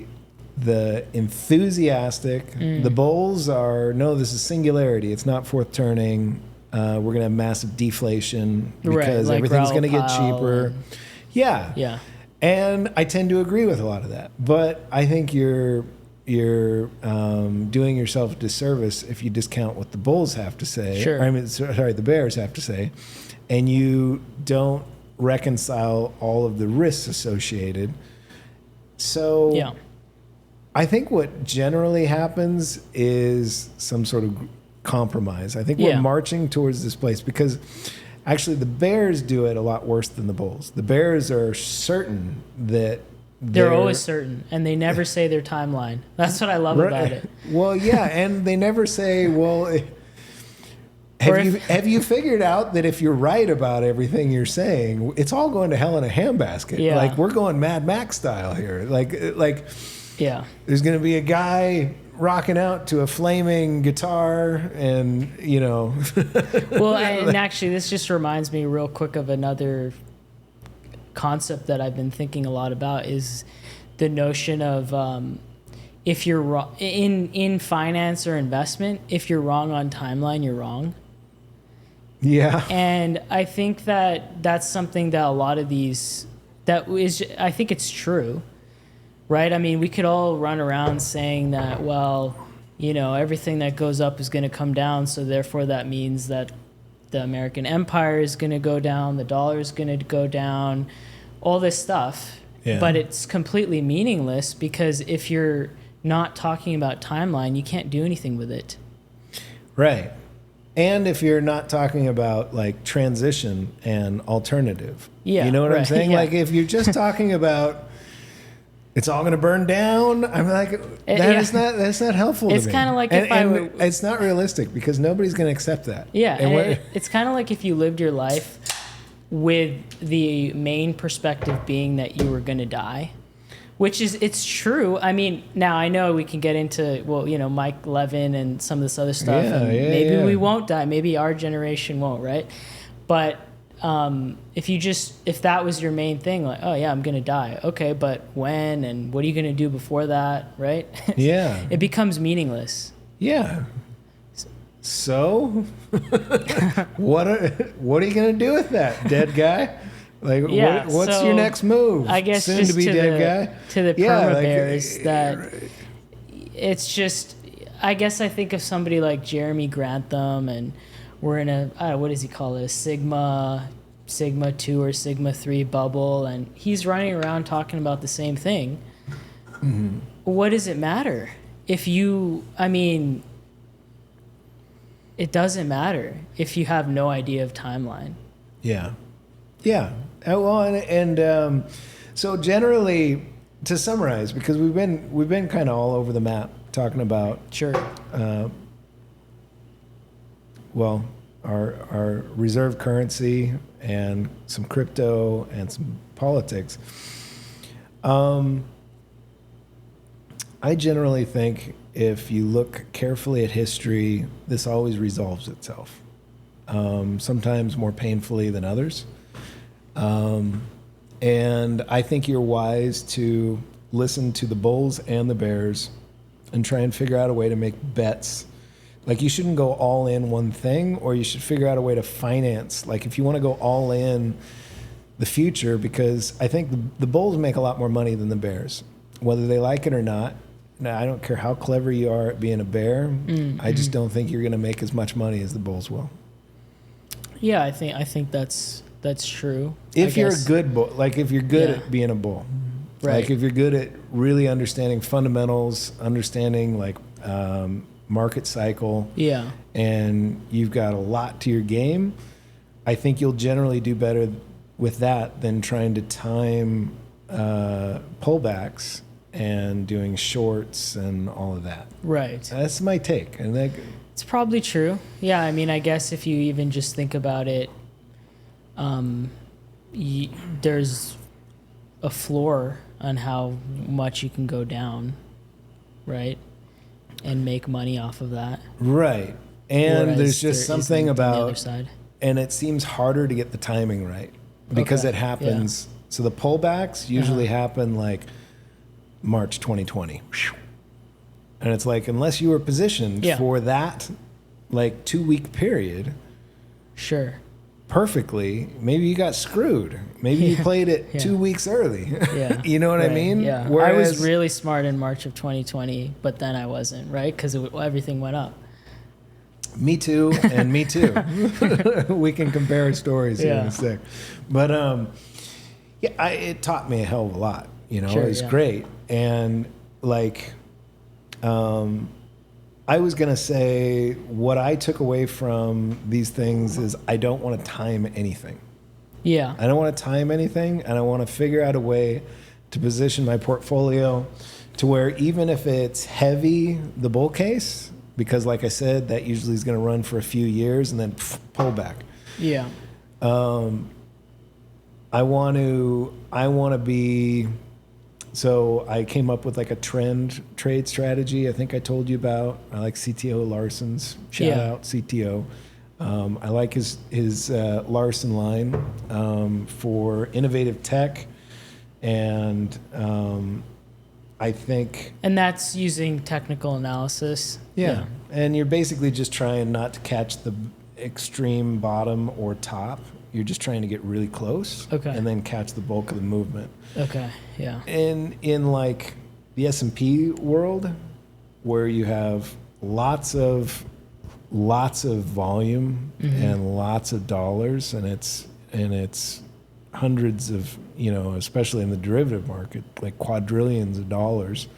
enthusiastic, the bulls are, no, this is singularity, it's not fourth turning, we're going to have massive deflation because like everything's going to get Raoul cheaper. Yeah. And I tend to agree with a lot of that. But I think you're doing yourself a disservice if you discount what the bulls have to say. Sure. The bears have to say, and you don't reconcile all of the risks associated. So I think what generally happens is some sort of compromise. I think we're marching towards this place because actually the bears do it a lot worse than the bulls. The bears are certain that they're always certain, and they never say their timeline. That's what I love about it. Well, yeah, and they never say, well, have you figured out that if you're right about everything you're saying, it's all going to hell in a handbasket? Yeah. Like, we're going Mad Max style here. Like there's going to be a guy rocking out to a flaming guitar and, Well, and actually, this just reminds me real quick of another concept that I've been thinking a lot about, is the notion of if you're wrong in finance or investment, if you're wrong on timeline, you're wrong. Yeah. And I think that that's something that a lot of these, I think it's true, right? I mean, we could all run around saying that, well, everything that goes up is going to come down, so therefore that means that the American empire is going to go down, the dollar is going to go down, all this stuff. Yeah. But it's completely meaningless, because if you're not talking about timeline, you can't do anything with it. Right. And if you're not talking about like transition and alternative. Yeah. You know what I'm saying? Yeah. Like, if you're just talking about it's all going to burn down, I'm like, that's not helpful to me. It's kind of like it's not realistic, because nobody's going to accept that. Yeah. And it's kind of like if you lived your life with the main perspective being that you were going to die. Which is, it's true. I mean, now I know we can get into, well, you know, Mike Levin and some of this other stuff. Yeah, and yeah, maybe yeah. we won't die. Maybe our generation won't, right? But if that was your main thing, like, oh yeah, I'm going to die. Okay, but when and what are you going to do before that, right? Yeah. It becomes meaningless. Yeah. So, what are you going to do with that, dead guy? Like, Yeah, what's so your next move? I guess Soon just to be dead guy? to the Yeah, perma like, bears that it's just, I guess I think of somebody like Jeremy Grantham, and we're in a, what does he call it, a Sigma 2 or Sigma 3 bubble, and he's running around talking about the same thing. Mm-hmm. What does it matter? It doesn't matter if you have no idea of timeline. Yeah. Yeah. Well, and so generally, to summarize, because we've been kind of all over the map talking about Sure. Well, our reserve currency and some crypto and some politics. I generally think if you look carefully at history, this always resolves itself. Sometimes more painfully than others. And I think you're wise to listen to the bulls and the bears and try and figure out a way to make bets. Like, you shouldn't go all in one thing, or you should figure out a way to finance. Like, if you want to go all in the future, because I think the bulls make a lot more money than the bears, whether they like it or not. Now, I don't care how clever you are at being a bear. Mm-hmm. I just don't think you're going to make as much money as the bulls will. Yeah, I think that's true. If you're a good bull, like if you're good at being a bull, right. Like if you're good at really understanding fundamentals, understanding like market cycle, yeah, and you've got a lot to your game, I think you'll generally do better with that than trying to time pullbacks and doing shorts and all of that. Right. That's my take, and it's probably true. Yeah, I mean, I guess if you even just think about it, there's a floor on how much you can go down, right? And make money off of that. Right. And Whereas there's just something about, the other side. And it seems harder to get the timing right because it happens. Yeah. So the pullbacks usually happen like March 2020. And it's like, unless you were positioned for that like 2-week period. Sure. Perfectly, maybe you got screwed. Maybe you played it 2 weeks early. Yeah. You know what I mean? Yeah. Whereas, I was really smart in March of 2020, but then I wasn't, right? Because everything went up. Me too, and me too. We can compare stories here in a sec. But it taught me a hell of a lot. You know, it was great. And like, I was going to say what I took away from these things is I don't want to time anything. Yeah. I don't want to time anything, and I want to figure out a way to position my portfolio to where even if it's heavy, the bull case, because like I said, that usually is going to run for a few years and then pull back. Yeah. I want to be... So I came up with like a trend trade strategy I think I told you about. I like CTO Larson's. Shout out CTO. I like his Larson line for innovative tech. And I think... And that's using technical analysis. Yeah. And you're basically just trying not to catch the extreme bottom or top. You're just trying to get really close and then catch the bulk of the movement. Okay, yeah. And in like the S&P world, where you have lots of volume and lots of dollars, and it's hundreds of, you know, especially in the derivative market, like quadrillions of dollars.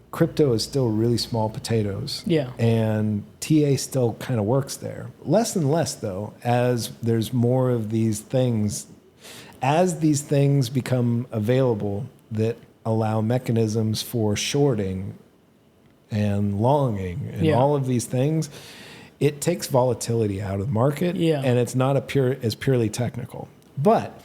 Crypto is still really small potatoes. Yeah. And TA still kind of works there. Less and less, though, as there's more of these things. As these things become available that allow mechanisms for shorting and longing and all of these things, it takes volatility out of the market, and it's not as purely technical. But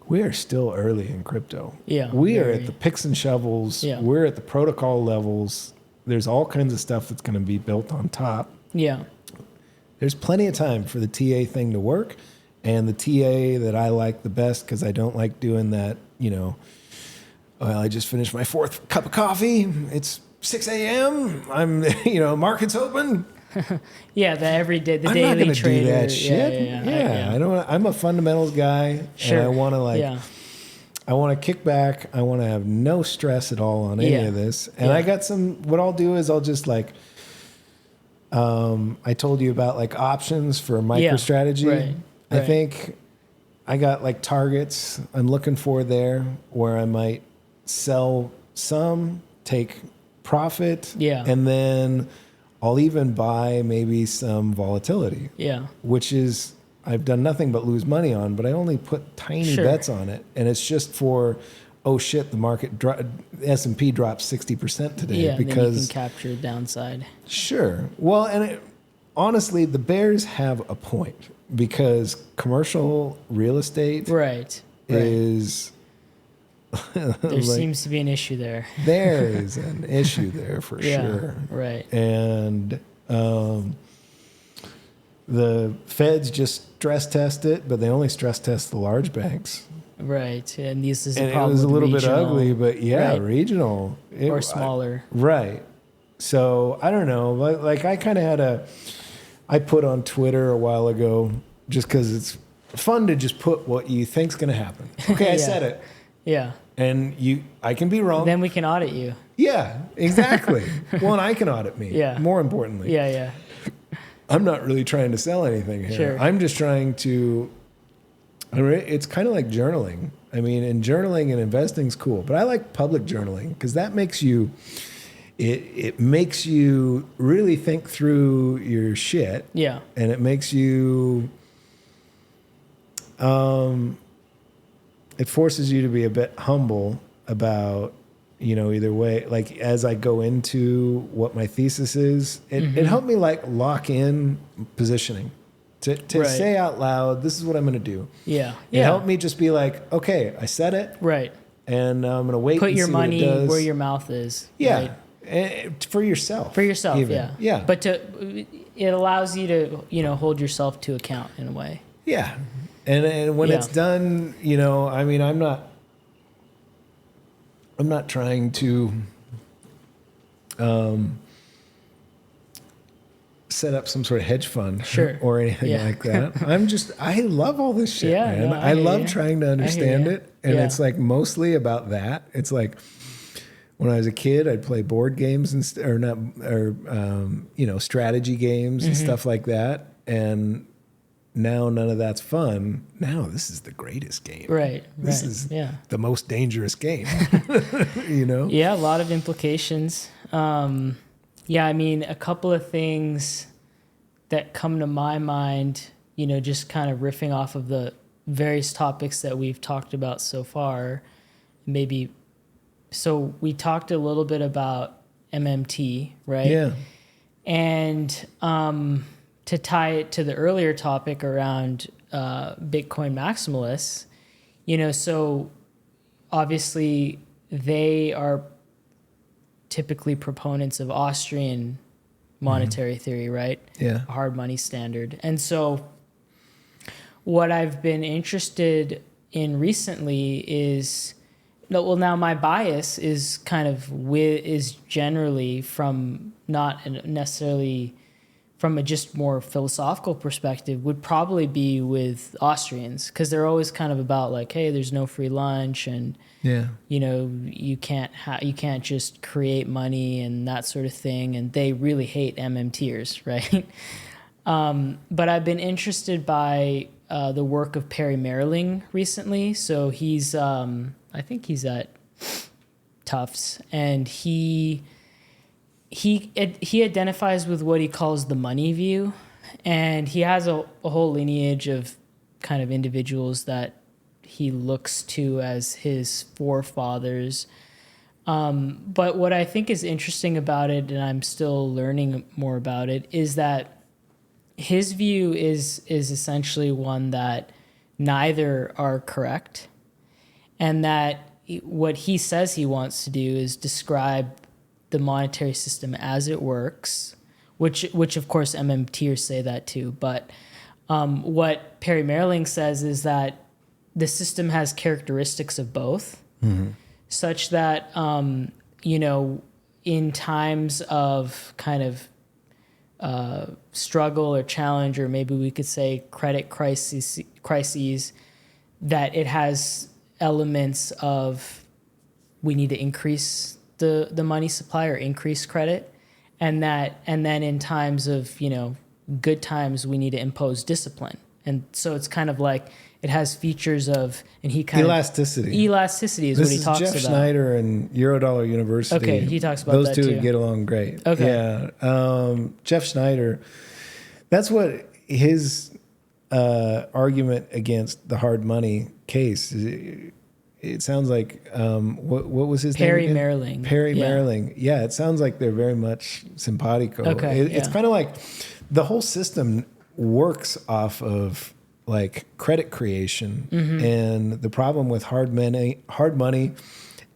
we are still early in crypto. We are at the picks and shovels. We're at the protocol levels. There's all kinds of stuff that's going to be built on top. There's plenty of time for the TA thing to work. And the TA that I like the best, because I don't like doing that, well, I just finished my 4th cup of coffee. It's 6 a.m. I'm, market's open. The everyday, the I'm daily not gonna trader. do that shit. I don't. I'm a fundamentals guy, and I want to I want to kick back. I want to have no stress at all on any of this. And I got some. What I'll do is I'll just I told you about options for MicroStrategy. Right. I think I got targets I'm looking for there where I might sell some, take profit, and then I'll even buy maybe some volatility. Which is I've done nothing but lose money on, but I only put tiny bets on it, and it's just for oh shit, the market S&P dropped 60% today because then you can capture downside. Sure. Well, and honestly, the bears have a point because commercial real estate is there seems to be an issue there. There is an issue there for sure. Right. And the feds just stress test it, but they only stress test the large banks. Right. And this is it was a little bit ugly, but regional. Or smaller. Right. So I don't know. I kind of had I put on Twitter a while ago just because it's fun to just put what you think's going to happen. Okay, I said it. Yeah. And I can be wrong. Then we can audit you. Yeah, exactly. Well, and I can audit me. Yeah. More importantly. Yeah. I'm not really trying to sell anything here. Sure. I'm just trying to. It's kind of like journaling. I mean, and journaling and investing is cool, but I like public journaling because that makes you. It makes you really think through your shit. Yeah. And it makes you. It forces you to be a bit humble about, either way. As I go into what my thesis is, it helped me lock in positioning. To say out loud, this is what I'm going to do. Yeah. It helped me just be okay, I said it. Right. And I'm going to wait. Put your see money what it does. where your mouth is. Yeah. Right? For yourself. For yourself, even. Yeah. But it allows you to, hold yourself to account in a way. Yeah. And when it's done, I'm not trying to set up some sort of hedge fund or anything like that. I love all this shit, man. No, I love trying to understand it. And it's mostly about that. It's when I was a kid, I'd play board games strategy games and stuff like that. And now none of that's fun. Now this is the greatest game. Right. This is the most dangerous game. Yeah, a lot of implications. I mean, a couple of things that come to my mind, just kind of riffing off of the various topics that we've talked about so far. So we talked a little bit about MMT, right? Yeah. And to tie it to the earlier topic around Bitcoin maximalists, so obviously they are typically proponents of Austrian monetary theory, right? Yeah. A hard money standard. And so what I've been interested in recently is, now my bias is is generally from not necessarily from a just more philosophical perspective, would probably be with Austrians, because they're always kind of about hey, there's no free lunch, and you can't just create money and that sort of thing, and they really hate MMTers, right? But I've been interested by the work of Perry Merling recently. So he's I think he's at Tufts, and he identifies with what he calls the money view, and he has a whole lineage of kind of individuals that he looks to as his forefathers. But what I think is interesting about it, and I'm still learning more about it, is that his view is essentially one that neither are correct, and that what he says he wants to do is describe the monetary system as it works, which of course MMTers say that too. But what Perry Merling says is that the system has characteristics of both, such that in times of kind of struggle or challenge, or maybe we could say credit crises, that it has elements of we need to increase the money supply or increase credit, and then in times of good times we need to impose discipline. And so it's kind of like it has features of, and he kind elasticity. Elasticity is what he talks about. Jeff Schneider and Eurodollar University. Okay, he talks about those that two too. get along great. Okay, yeah. Jeff Schneider. That's what his argument against the hard money case. It sounds like what was his Perry name? Merling. Perry Merling. Yeah, it sounds like they're very much simpatico. Okay, It's kind of like the whole system works off of like credit creation, and the problem with hard money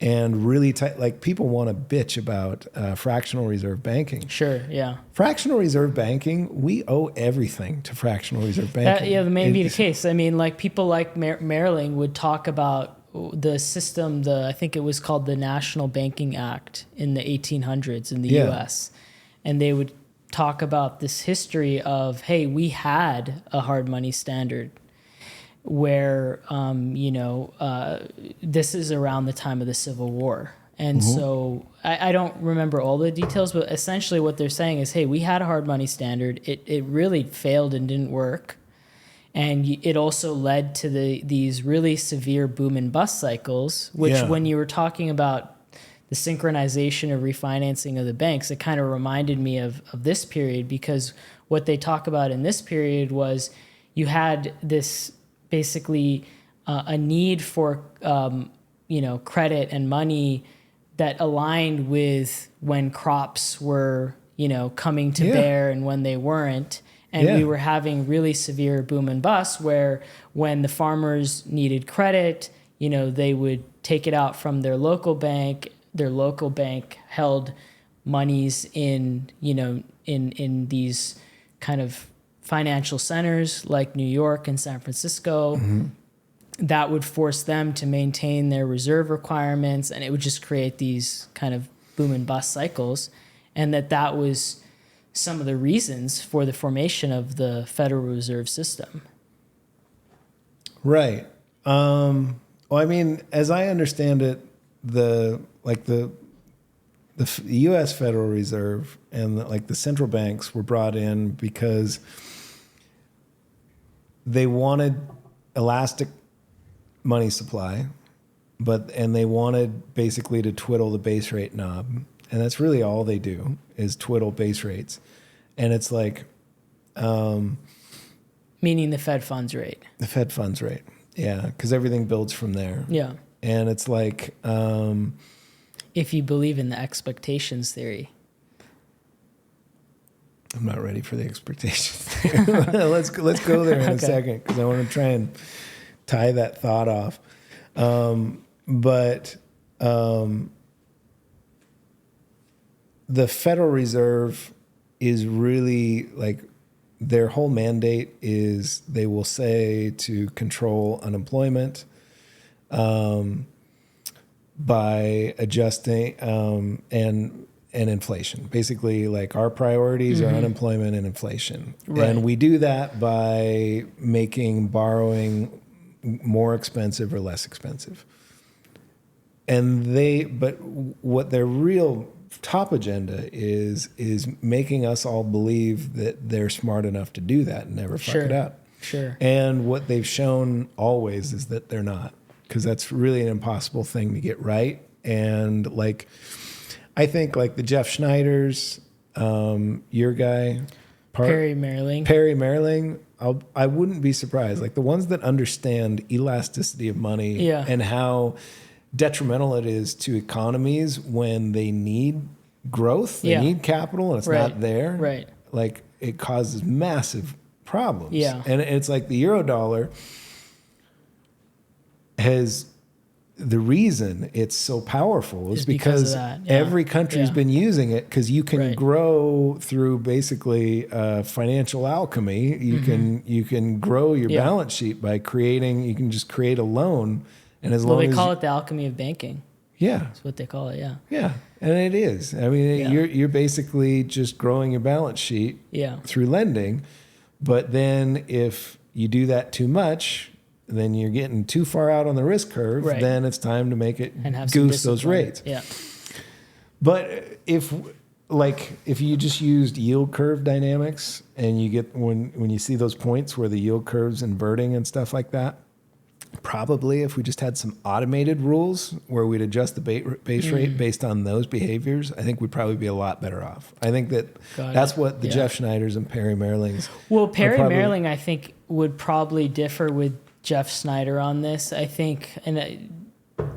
and really tight, like people want to bitch about fractional reserve banking. Sure, yeah. Fractional reserve banking, we owe everything to fractional reserve banking. That may be the case. I mean, like people like Merling would talk about the system, I think it was called the National Banking Act in the 1800s in the U.S. And they would talk about this history of, hey, we had a hard money standard where, this is around the time of the Civil War. And so I don't remember all the details, but essentially what they're saying is, hey, we had a hard money standard. It really failed and didn't work. And it also led to these really severe boom and bust cycles, which when you were talking about the synchronization of refinancing of the banks, it kind of reminded me of this period, because what they talk about in this period was you had this basically a need for credit and money that aligned with when crops were coming to bear and when they weren't. And we were having really severe boom and bust where when the farmers needed credit, they would take it out from their local bank. Their local bank held monies in these kind of financial centers like New York and San Francisco. That would force them to maintain their reserve requirements, and it would just create these kind of boom and bust cycles. And that was some of the reasons for the formation of the Federal Reserve System. Right. Well, I mean, as I understand it, the U.S. Federal Reserve and the central banks were brought in because they wanted elastic money supply, and they wanted basically to twiddle the base rate knob. And that's really all they do is twiddle base rates. And it's like... meaning the Fed funds rate. The Fed funds rate, yeah, because everything builds from there. Yeah. And it's like... if you believe in the expectations theory. I'm not ready for the expectations theory. Let's go there in a second, because I want to try and tie that thought off. The Federal Reserve is really their whole mandate is they will say to control unemployment by adjusting and inflation. Basically, our priorities are unemployment and inflation. Right. And we do that by making borrowing more expensive or less expensive. But what their real top agenda is making us all believe that they're smart enough to do that and never fuck it up. Sure. And what they've shown always is that they're not, because that's really an impossible thing to get right. And I think the Jeff Schneiders, your guy, Perry Merling. I wouldn't be surprised. The ones that understand elasticity of money and how detrimental it is to economies when they need growth, they need capital, and it's not there. Right. It causes massive problems. Yeah. And it's like the Eurodollar has, the reason it's so powerful is because of that. Yeah. every country's been using it, because you can Right. grow through basically financial alchemy. You can grow your Yeah. balance sheet by creating, you can just create a loan. And as Well, long they as call it the alchemy of banking. yeah. That's what they call it. Yeah. Yeah, and it is. I mean, Yeah. you're basically just growing your balance sheet Yeah. through lending. But then if you do that too much, then you're getting too far out on the risk curve. Right. Then it's time to make it And have some goose those discipline. rates. Yeah. But if you just used yield curve dynamics, and you get when you see those points where the yield curve's inverting and stuff like that, probably if we just had some automated rules where we'd adjust the base rate based on those behaviors, I think we'd probably be a lot better off. I think that's what the Jeff Schneiders and Perry Merlings. Well, Perry Merling, I think, would probably differ with Jeff Snyder on this. I think, and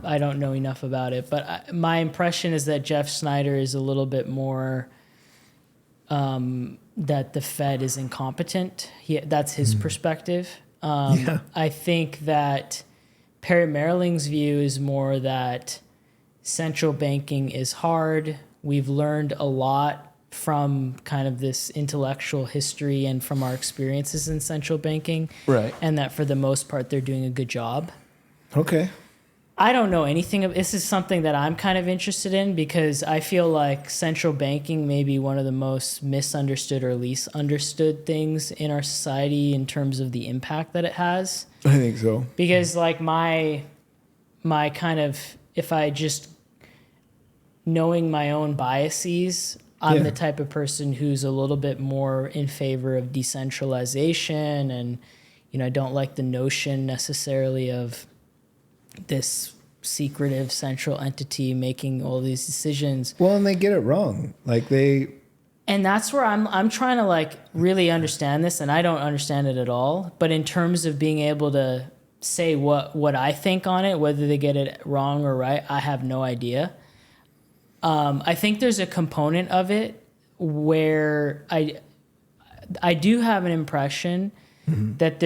I don't know enough about it, but my impression is that Jeff Snyder is a little bit more that the Fed is incompetent. That's his perspective. I think that Perry Merling's view is more that central banking is hard. We've learned a lot from kind of this intellectual history and from our experiences in central banking. Right. And that for the most part, they're doing a good job. Okay. I don't know anything of this. Is something that I'm kind of interested in, because I feel like central banking may be one of the most misunderstood or least understood things in our society in terms of the impact that it has. I think so. Because like my kind of, if I just knowing my own biases, I'm the type of person who's a little bit more in favor of decentralization, and I don't like the notion necessarily of this secretive central entity making all these decisions. Well, and they get it wrong. And that's where I'm trying to like really understand this, and I don't understand it at all. But in terms of being able to say what I think on it, whether they get it wrong or right, I have no idea. I think there's a component of it where I do have an impression that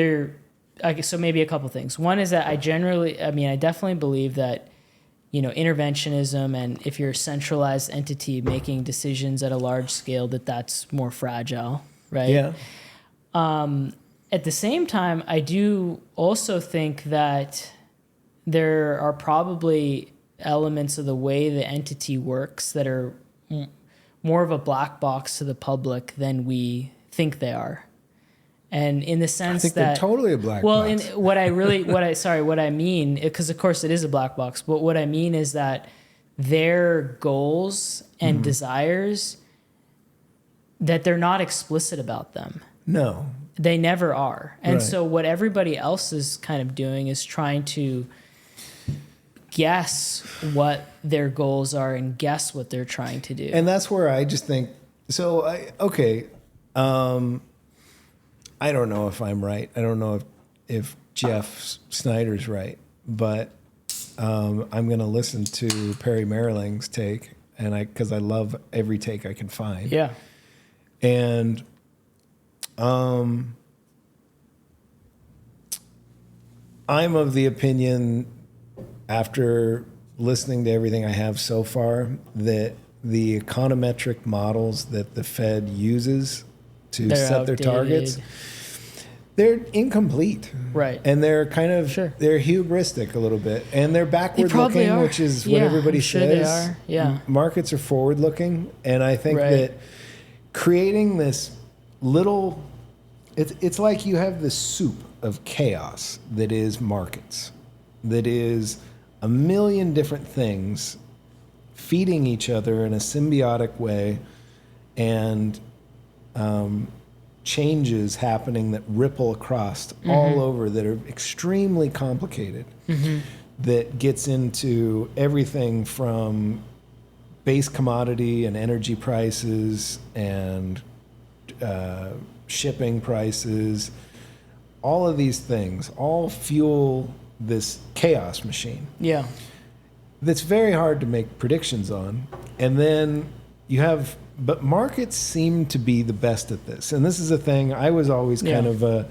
so maybe a couple things. One is that I definitely believe that, interventionism, and if you're a centralized entity making decisions at a large scale, that's more fragile, right? Yeah. At the same time, I do also think that there are probably elements of the way the entity works that are more of a black box to the public than we think they are. And in the sense that they're totally a black box. What I mean, because of course it is a black box, but what I mean is that their goals and desires, that they're not explicit about them. No. They never are. And Right. so what everybody else is kind of doing is trying to guess what their goals are and guess what they're trying to do. And that's where I just think, I don't know if I'm right. I don't know if Jeff Snyder's right, but I'm going to listen to Perry Merling's take, because I love every take I can find. Yeah. And I'm of the opinion, after listening to everything I have so far, that the econometric models that the Fed uses to set their targets, they're incomplete. Right. And they're kind of, they're hubristic a little bit. And they're backward looking, which is what everybody says. They are. Yeah. Markets are forward looking. And I think that creating this little, it's like you have this soup of chaos that is markets, that is a million different things feeding each other in a symbiotic way, and changes happening that ripple across all over, that are extremely complicated, that gets into everything from base commodity and energy prices and shipping prices. All of these things all fuel this chaos machine. Yeah. That's very hard to make predictions on. And then you have but markets seem to be the best at this. And this is a thing I was always kind of a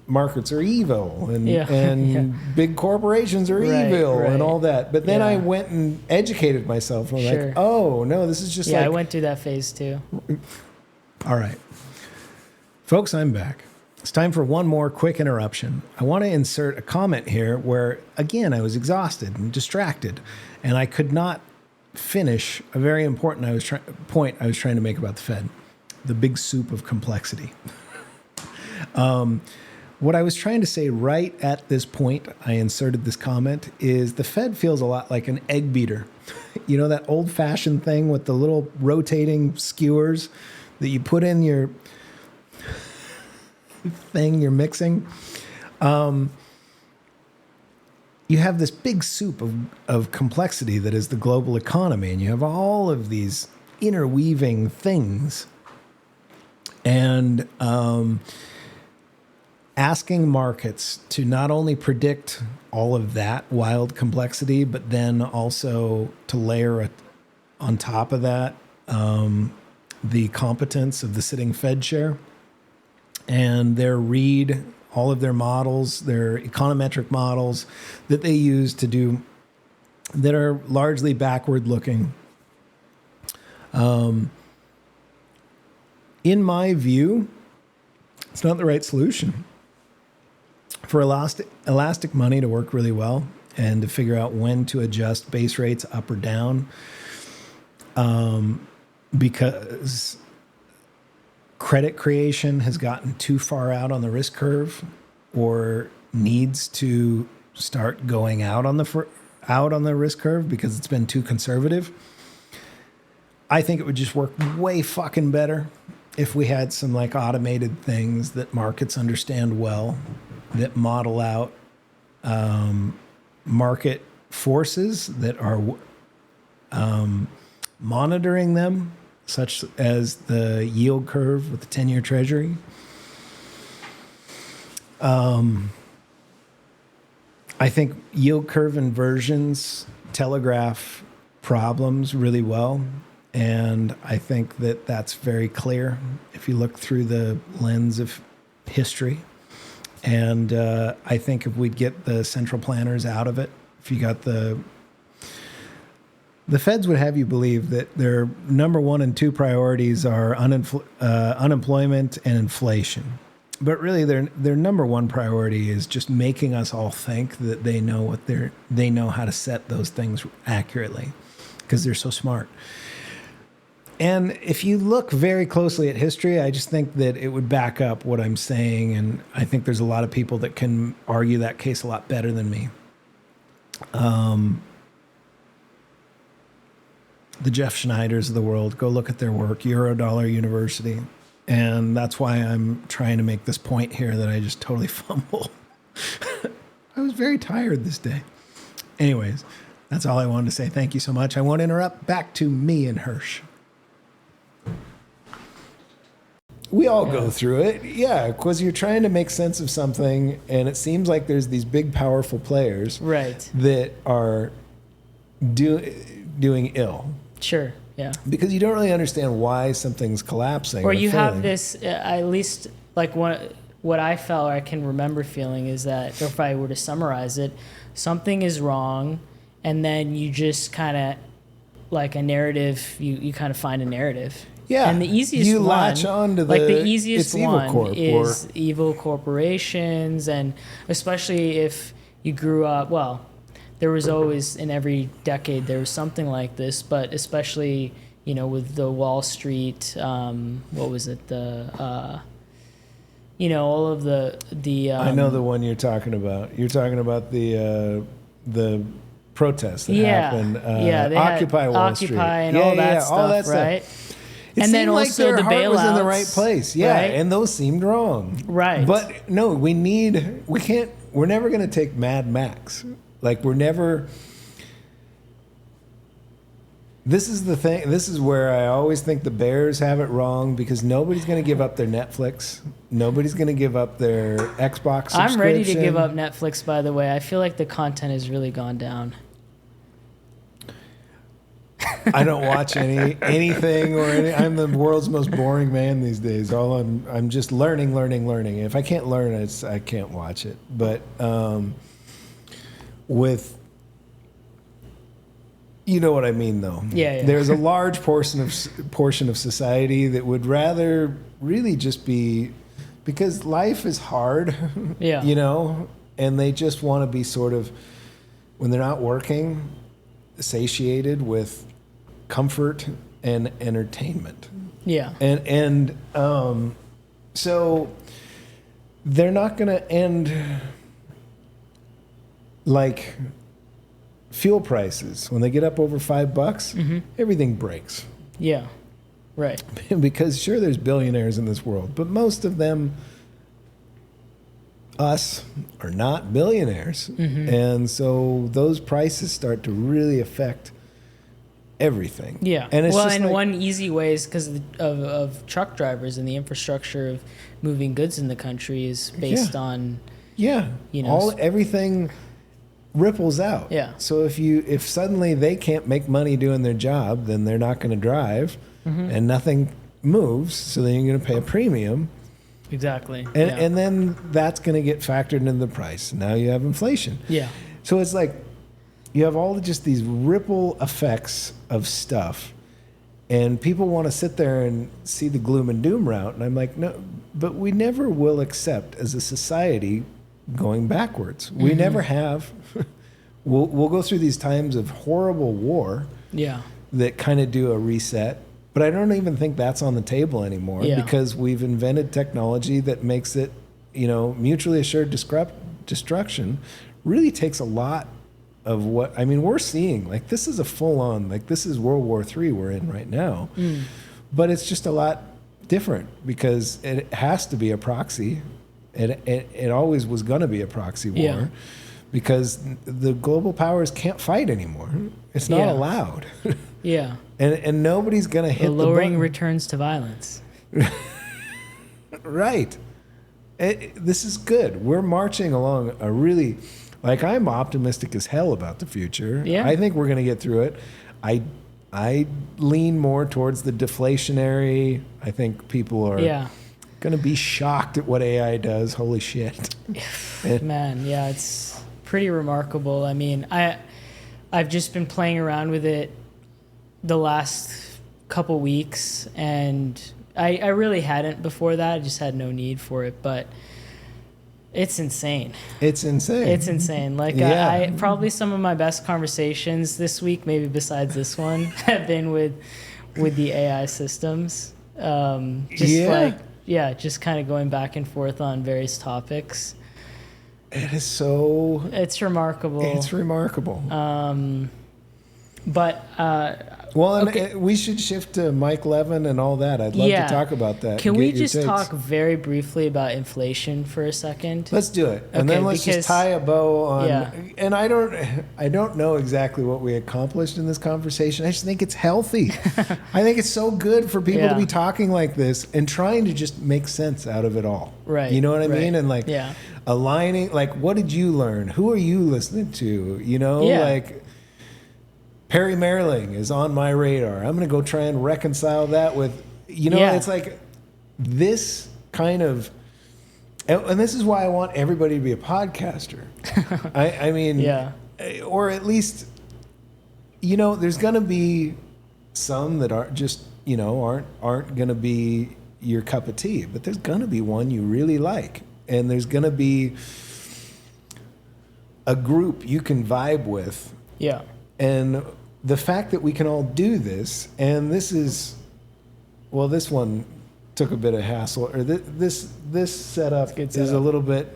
markets are evil and big corporations are evil and all that. But then I went and educated myself. And I'm like, oh, no, this is just I went through that phase too. All right. Folks, I'm back. It's time for one more quick interruption. I want to insert a comment here where, again, I was exhausted and distracted, and I could not finish a very important point I was trying to make about the Fed, the big soup of complexity. What I was trying to say right at this point, I inserted this comment, is the Fed feels a lot like an egg beater. You know, that old-fashioned thing with the little rotating skewers that you put in your thing you're mixing? You have this big soup of complexity that is the global economy, and you have all of these interweaving things. And asking markets to not only predict all of that wild complexity, but then also to layer on top of that the competence of the sitting Fed chair and all of their models, their econometric models that they use to do, that are largely backward looking. In my view, it's not the right solution. For elastic money to work really well and to figure out when to adjust base rates up or down, because credit creation has gotten too far out on the risk curve or needs to start going out on the risk curve because it's been too conservative. I think it would just work way fucking better if we had some like automated things that markets understand well, that model out market forces that are monitoring them, such as the yield curve with the 10-year Treasury. I think yield curve inversions telegraph problems really well. And I think that that's very clear if you look through the lens of history. And I think if we'd get the central planners out of it, if you got the Feds would have you believe that their number 1 and 2 priorities are unemployment and inflation. But really their number 1 priority is just making us all think that they know they know how to set those things accurately because they're so smart. And if you look very closely at history, I just think that it would back up what I'm saying. And I think there's a lot of people that can argue that case a lot better than me. The Jeff Schneiders of the world, go look at their work, Eurodollar University. And that's why I'm trying to make this point here that I just totally fumble. I was very tired this day. Anyways, that's all I wanted to say. Thank you so much. I won't interrupt. Back to me and Hersh. We all go through it. Yeah, because you're trying to make sense of something, and it seems like there's these big, powerful players that are doing ill. Sure, yeah. Because you don't really understand why something's collapsing. Or you have this, at least, like what I felt or I can remember feeling is that, if I were to summarize it, something is wrong, and then you just kind of, like a narrative, you kind of find a narrative. Yeah, and the easiest you one, latch on to the easiest one Corp is evil corporations, and especially if you grew up. Well, there was always in every decade there was something like this, but especially with the Wall Street. What was it? All of the. I know the one you're talking about. You're talking about the protests that happened. Occupy Wall Street. Occupy and all that stuff, right? Stuff. And then like also their the heart bailouts was in the right place, right? And those seemed wrong, right? But no, we're never going to take Mad Max. Like we're never. This is the thing. This is where I always think the bears have it wrong because nobody's going to give up their Netflix. Nobody's going to give up their Xbox subscription. I'm ready to give up Netflix, by the way. I feel like the content has really gone down. I don't watch anything or any. I'm the world's most boring man these days. I'm just learning. If I can't learn, I can't watch it. But with, you know what I mean, though. Yeah. There's a large portion of society that would rather really just be, because life is hard. Yeah. You know, and they just want to be sort of, when they're not working, satiated with comfort and entertainment. Yeah. And so they're not going to end like fuel prices. When they get up over $5, everything breaks. Yeah. Right. Because sure, there's billionaires in this world, but most of them, us, are not billionaires. And so those prices start to really affect everything. Yeah. And it's and one easy way is because of truck drivers, and the infrastructure of moving goods in the country is based on, you know, everything ripples out. Yeah. So if suddenly they can't make money doing their job, then they're not going to drive, and nothing moves. So then you're going to pay a premium. Exactly. And then that's going to get factored into the price. Now you have inflation. Yeah. So it's like you have all just these ripple effects of stuff, and people want to sit there and see the gloom and doom route. And I'm like, no, but we never will accept as a society going backwards. We never have. We'll go through these times of horrible war. Yeah. That kind of do a reset. But I don't even think that's on the table anymore, because we've invented technology that makes it, you know, mutually assured destruction really takes a lot of what, I mean, we're seeing, like, this is a full on, like, this is World War III we're in right now, but it's just a lot different because it has to be a proxy. It always was going to be a proxy war because the global powers can't fight anymore. It's not allowed. Yeah. And nobody's going to hit lowering returns to violence. Right. This is good. We're marching along a really, like, I'm optimistic as hell about the future. Yeah. I think we're going to get through it. I lean more towards the deflationary. I think people are going to be shocked at what AI does. Holy shit. Man, yeah, it's pretty remarkable. I mean, I've just been playing around with it the last couple weeks, and I really hadn't before that. I just had no need for it, but it's insane. It's insane. It's insane. Like, I probably some of my best conversations this week, maybe besides this one, have been with the AI systems. Just kind of going back and forth on various topics. It is so... It's remarkable. It's remarkable. We should shift to Mike Levin and all that. I'd love to talk about that. Can we just talk very briefly about inflation for a second? Let's do it. And then let's just tie a bow on... And I don't know exactly what we accomplished in this conversation. I just think it's healthy. I think it's so good for people to be talking like this and trying to just make sense out of it all. Right. You know what I mean? And like aligning, like, what did you learn? Who are you listening to? You know, like... Perry Merling is on my radar. I'm going to go try and reconcile that with, you know, it's like this kind of, and this is why I want everybody to be a podcaster. I mean, or at least, you know, there's going to be some that aren't just, you know, aren't going to be your cup of tea, but there's going to be one you really like. And there's going to be a group you can vibe with. Yeah. And the fact that we can all do this, and this is, well, this one took a bit of hassle, or this setup is a little bit,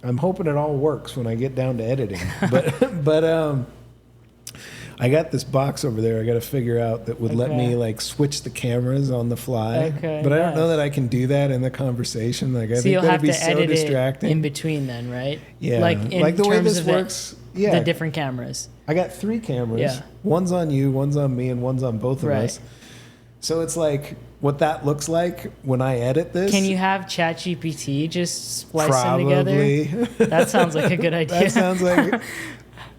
I'm hoping it all works when I get down to editing. but I got this box over there I got to figure out that would let me, like, switch the cameras on the fly. But I don't know that I can do that in the conversation. Like, I think that'd be so distracting. In between then, right? Yeah. Like the way this works. The different cameras. I got 3 cameras. Yeah. One's on you, one's on me, and one's on both of us. So it's like what that looks like when I edit this. Can you have ChatGPT just splice them together? That sounds like a good idea. That sounds like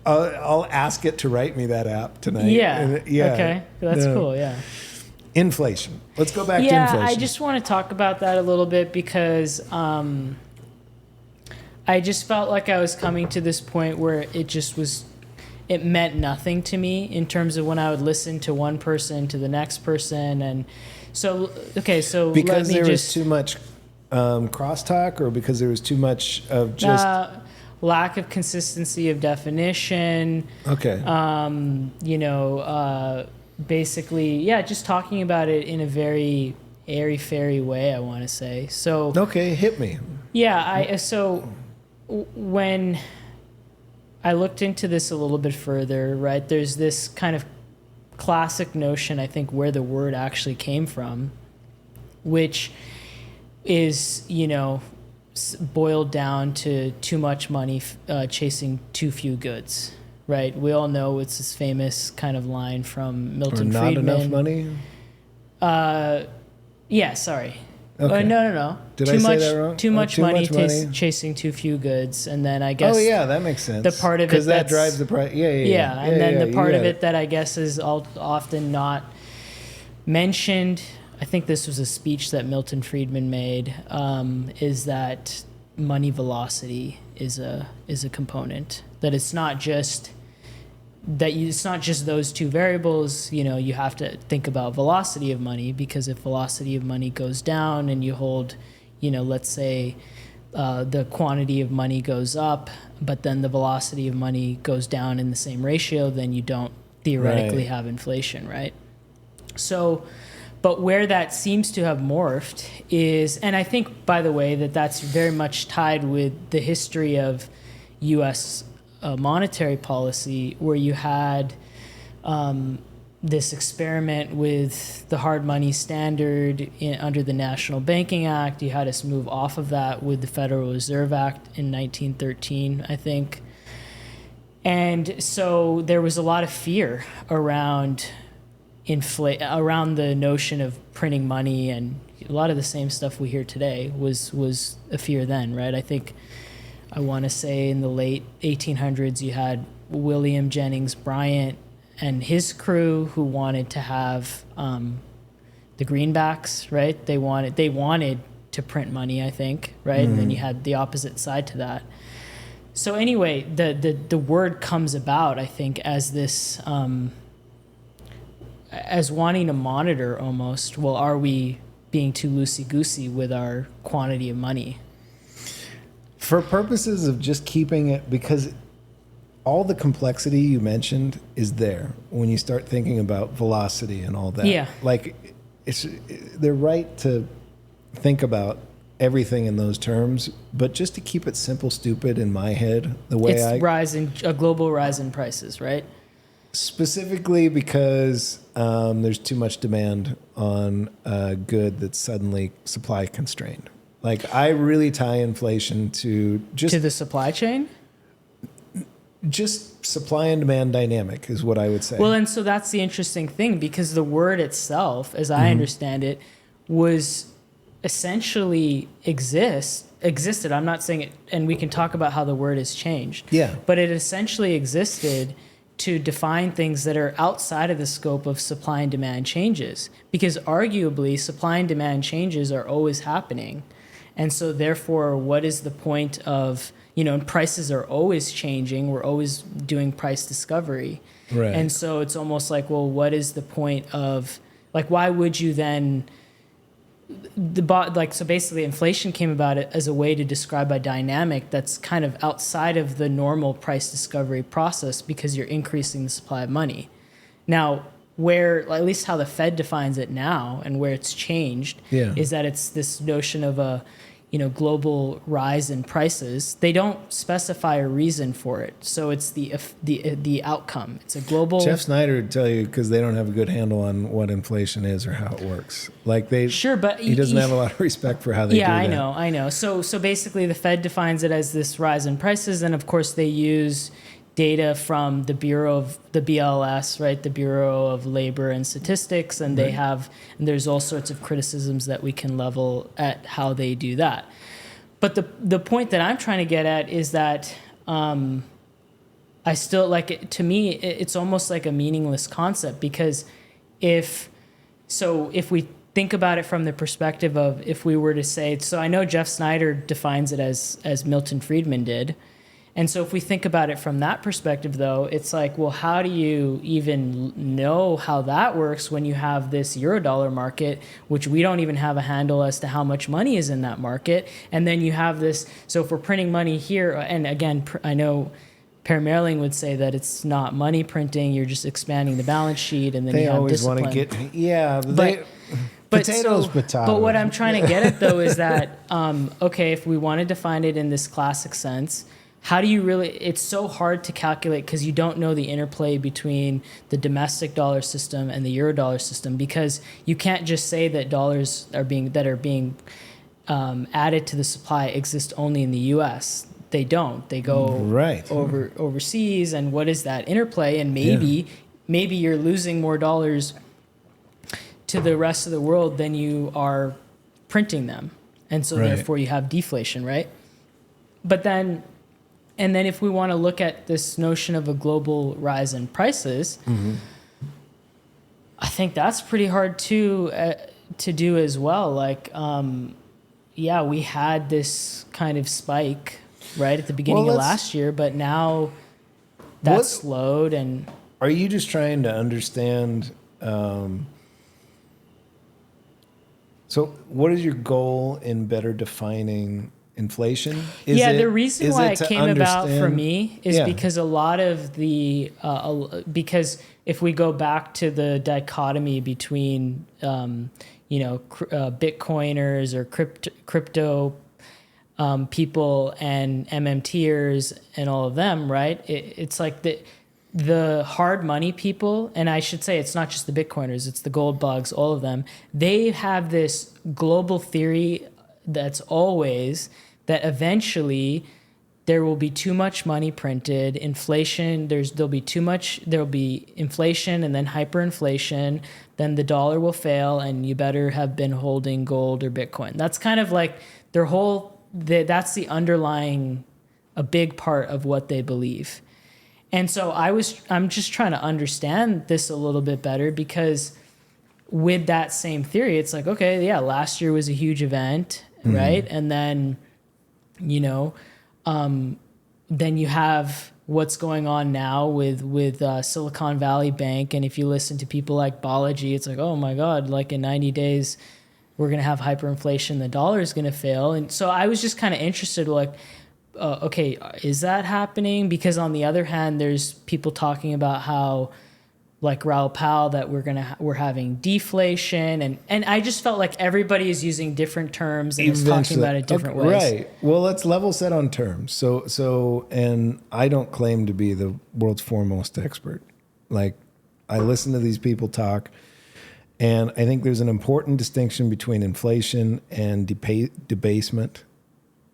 I'll ask it to write me that app tonight. Yeah. Yeah. Okay. That's cool. Yeah. Inflation. Let's go back to Yeah, inflation. I just want to talk about that a little bit because I just felt like I was coming to this point where it meant nothing to me in terms of when I would listen to one person to the next person. And so, okay, so because let me there was too much crosstalk, or because there was too much of just lack of consistency of definition. Okay. Basically, yeah, just talking about it in a very airy-fairy way, I want to say. So okay, hit me. Yeah, when I looked into this a little bit further, right, there's this kind of classic notion, I think, where the word actually came from, which is, boiled down to too much money chasing too few goods. Right, we all know it's this famous kind of line from Milton Friedman. Not enough money? Yeah, sorry. Okay. No. Did I say that wrong? Too much money chasing too few goods, and then I guess. Oh yeah, that makes sense. The part of it because that drives the price. Yeah. And then the part of it that I guess is often not mentioned. I think this was a speech that Milton Friedman made. Is that money velocity is a component. That it's not just. It's not just those two variables. You have to think about velocity of money, because if velocity of money goes down and you hold, let's say the quantity of money goes up, but then the velocity of money goes down in the same ratio, then you don't theoretically have inflation, right? So, but where that seems to have morphed is, and I think, by the way, that's very much tied with the history of U.S. Monetary policy, where you had this experiment with the hard money standard under the National Banking Act. You had us move off of that with the Federal Reserve Act in 1913, I think. And so there was a lot of fear around the notion of printing money, and a lot of the same stuff we hear today was a fear then, right? I want to say in the late 1800s, you had William Jennings Bryant and his crew who wanted to have the greenbacks, right? They wanted to print money, I think, right? And then you had the opposite side to that. So anyway, the word comes about, I think, as this, as wanting to monitor almost, well, are we being too loosey-goosey with our quantity of money? For purposes of just keeping it, because all the complexity you mentioned is there when you start thinking about velocity and all that. Yeah. Like, they're right to think about everything in those terms, but just to keep it simple, stupid in my head, the way it's a global rise in prices, right? Specifically because there's too much demand on a good that's suddenly supply constrained. Like, I really tie inflation to the supply chain? Just supply and demand dynamic is what I would say. Well, and so that's the interesting thing, because the word itself, as I understand it, was essentially existed. I'm not saying it, and we can talk about how the word has changed. Yeah. But it essentially existed to define things that are outside of the scope of supply and demand changes, because arguably supply and demand changes are always happening. And so therefore, what is the point of, and prices are always changing. We're always doing price discovery. Right. And so it's almost like, well, what is the point of, like, why would you then, so basically inflation came about as a way to describe a dynamic that's kind of outside of the normal price discovery process, because you're increasing the supply of money. Now, where, at least how the Fed defines it now and where it's changed, is that it's this notion of a, global rise in prices. They don't specify a reason for it. So it's the outcome. It's a global... Jeff Snyder would tell you, because they don't have a good handle on what inflation is or how it works. Like, Sure, but... He doesn't have a lot of respect for how they do that. Yeah, I know. So basically the Fed defines it as this rise in prices, and of course they use data from the Bureau of the BLS, right? The Bureau of Labor and Statistics, and they have, and there's all sorts of criticisms that we can level at how they do that. But the point that I'm trying to get at is that I still like it. To me, it's almost like a meaningless concept, because if we think about it from the perspective of, if we were to say, so I know Jeff Snyder defines it as Milton Friedman did. And so if we think about it from that perspective, though, it's like, well, how do you even know how that works when you have this Eurodollar market, which we don't even have a handle as to how much money is in that market? And then you have this, so if we're printing money here, and again, I know Per Merling would say that it's not money printing, you're just expanding the balance sheet, and then They you have always discipline. want to get, yeah, Potatoes. Potatoes. But what I'm trying to get at, though, is that, okay, if we want to define it in this classic sense, how do you really, it's so hard to calculate, because you don't know the interplay between the domestic dollar system and the Eurodollar system, because you can't just say that dollars are being added to the supply exist only in the U.S. They don't. They go overseas, and what is that interplay? And maybe you're losing more dollars to the rest of the world than you are printing them, and so therefore you have deflation, right? But then, and then if we want to look at this notion of a global rise in prices, I think that's pretty hard to do as well. Like, we had this kind of spike right at the beginning of last year, but now that's slowed. And are you just trying to understand? So, what is your goal in better defining inflation? The reason why it came about for me is because a lot of the because if we go back to the dichotomy between Bitcoiners or crypto people and MMTers and all of them, right? It's like the hard money people, and I should say it's not just the Bitcoiners, it's the gold bugs, all of them. They have this global theory that's always that eventually there will be too much money printed, inflation, there'll be inflation and then hyperinflation, then the dollar will fail and you better have been holding gold or Bitcoin. That's kind of like their whole, that's the underlying, a big part of what they believe. And so I'm just trying to understand this a little bit better, because with that same theory, it's like, okay, yeah, last year was a huge event, right? And then, then you have what's going on now with Silicon Valley Bank. And if you listen to people like Balaji, it's like, oh my God, like in 90 days, we're going to have hyperinflation, the dollar is going to fail. And so I was just kind of interested, like, okay, is that happening? Because on the other hand, there's people talking about how, like Raoul Powell, that we're having deflation, and I just felt like everybody is using different terms and is talking about it different ways. Right. Well, let's level set on terms. So, and I don't claim to be the world's foremost expert. Like, I listen to these people talk, and I think there's an important distinction between inflation and debasement.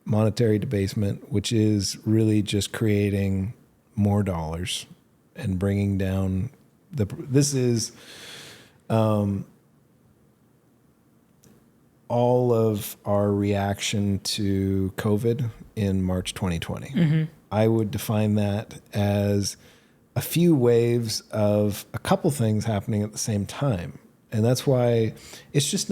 Monetary debasement, which is really just creating more dollars and bringing down this is all of our reaction to COVID in March 2020. I would define that as a few waves of a couple things happening at the same time. And that's why it's just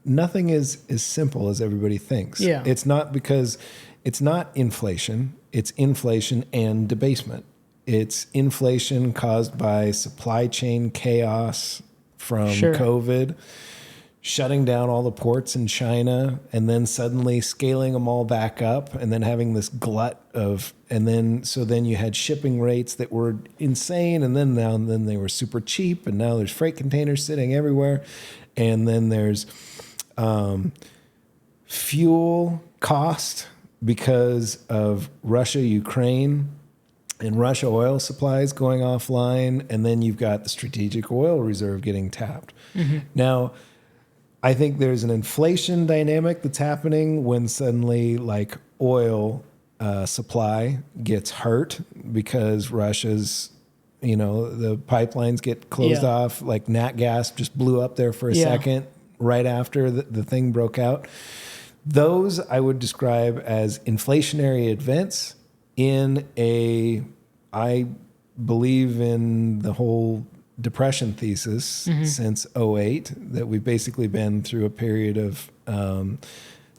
nothing is as simple as everybody thinks. Yeah. It's not, because it's not inflation, it's inflation and debasement. It's inflation caused by supply chain chaos from COVID, shutting down all the ports in China, and then suddenly scaling them all back up, and then having this glut of, so then you had shipping rates that were insane, and then they were super cheap, and now there's freight containers sitting everywhere, and then there's fuel cost because of Russia, Ukraine, and Russia oil supplies going offline, and then you've got the strategic oil reserve getting tapped. Now, I think there's an inflation dynamic that's happening when suddenly, like, oil supply gets hurt because Russia's, the pipelines get closed off. Like nat gas just blew up there for a second right after the thing broke out. Those I would describe as inflationary events in a I believe in the whole depression thesis since '08, that we've basically been through a period of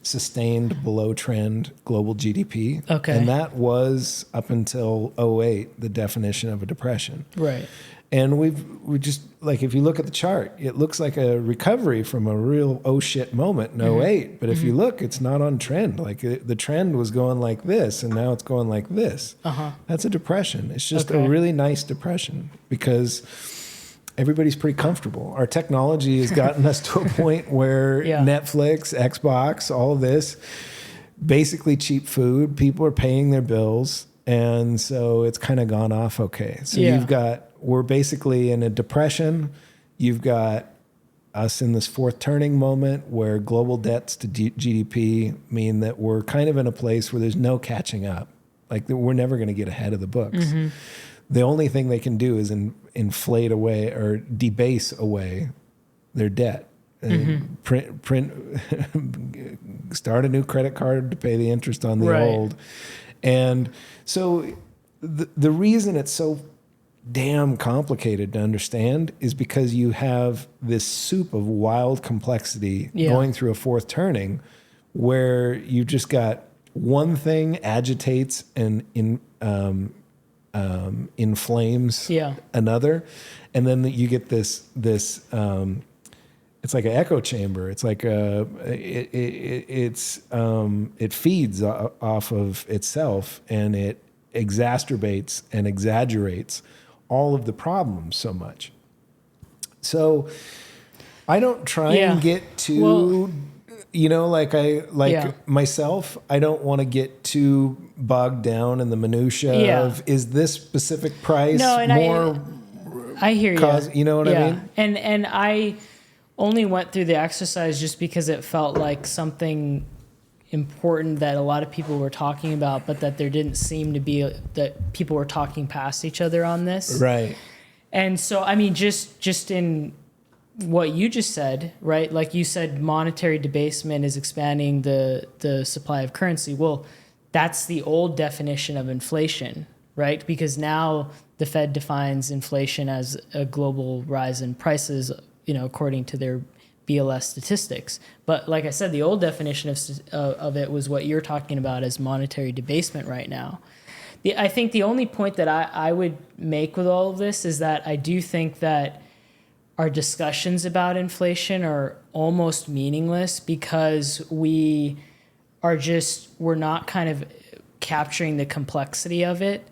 sustained below trend global GDP. Okay. And that was, up until '08, the definition of a depression. Right. And we just, like, if you look at the chart, it looks like a recovery from a real oh shit moment in '08. But if you look, it's not on trend. Like, the trend was going like this, and now it's going like this. That's a depression. It's just a really nice depression, because everybody's pretty comfortable. Our technology has gotten us to a point where Netflix, Xbox, all of this, basically cheap food. People are paying their bills. And so it's kind of gone off okay. So we're basically in a depression. You've got us in this fourth turning moment where global debts to GDP mean that we're kind of in a place where there's no catching up. Like, we're never going to get ahead of the books. The only thing they can do is inflate away or debase away their debt. Print, start a new credit card to pay the interest on the old. And so the reason it's so damn complicated to understand is because you have this soup of wild complexity going through a fourth turning, where you just got one thing agitates and inflames another, and then you get this it's like an echo chamber. It's like it feeds off of itself, and it exacerbates and exaggerates all of the problems so much. So I don't try and get too, myself, I don't want to get too bogged down in the minutia of, is this specific price more? I hear you. You know what I mean? And I only went through the exercise just because it felt like something important that a lot of people were talking about, but that there didn't seem to be that people were talking past each other on this. Right. And so, I mean, just in what you just said, right? Like you said, monetary debasement is expanding the supply of currency. Well, that's the old definition of inflation, right? Because now the Fed defines inflation as a global rise in prices, according to their BLS statistics. But like I said, the old definition of it was what you're talking about as monetary debasement right now. I think the only point that I would make with all of this is that I do think that our discussions about inflation are almost meaningless, because we're not kind of capturing the complexity of it.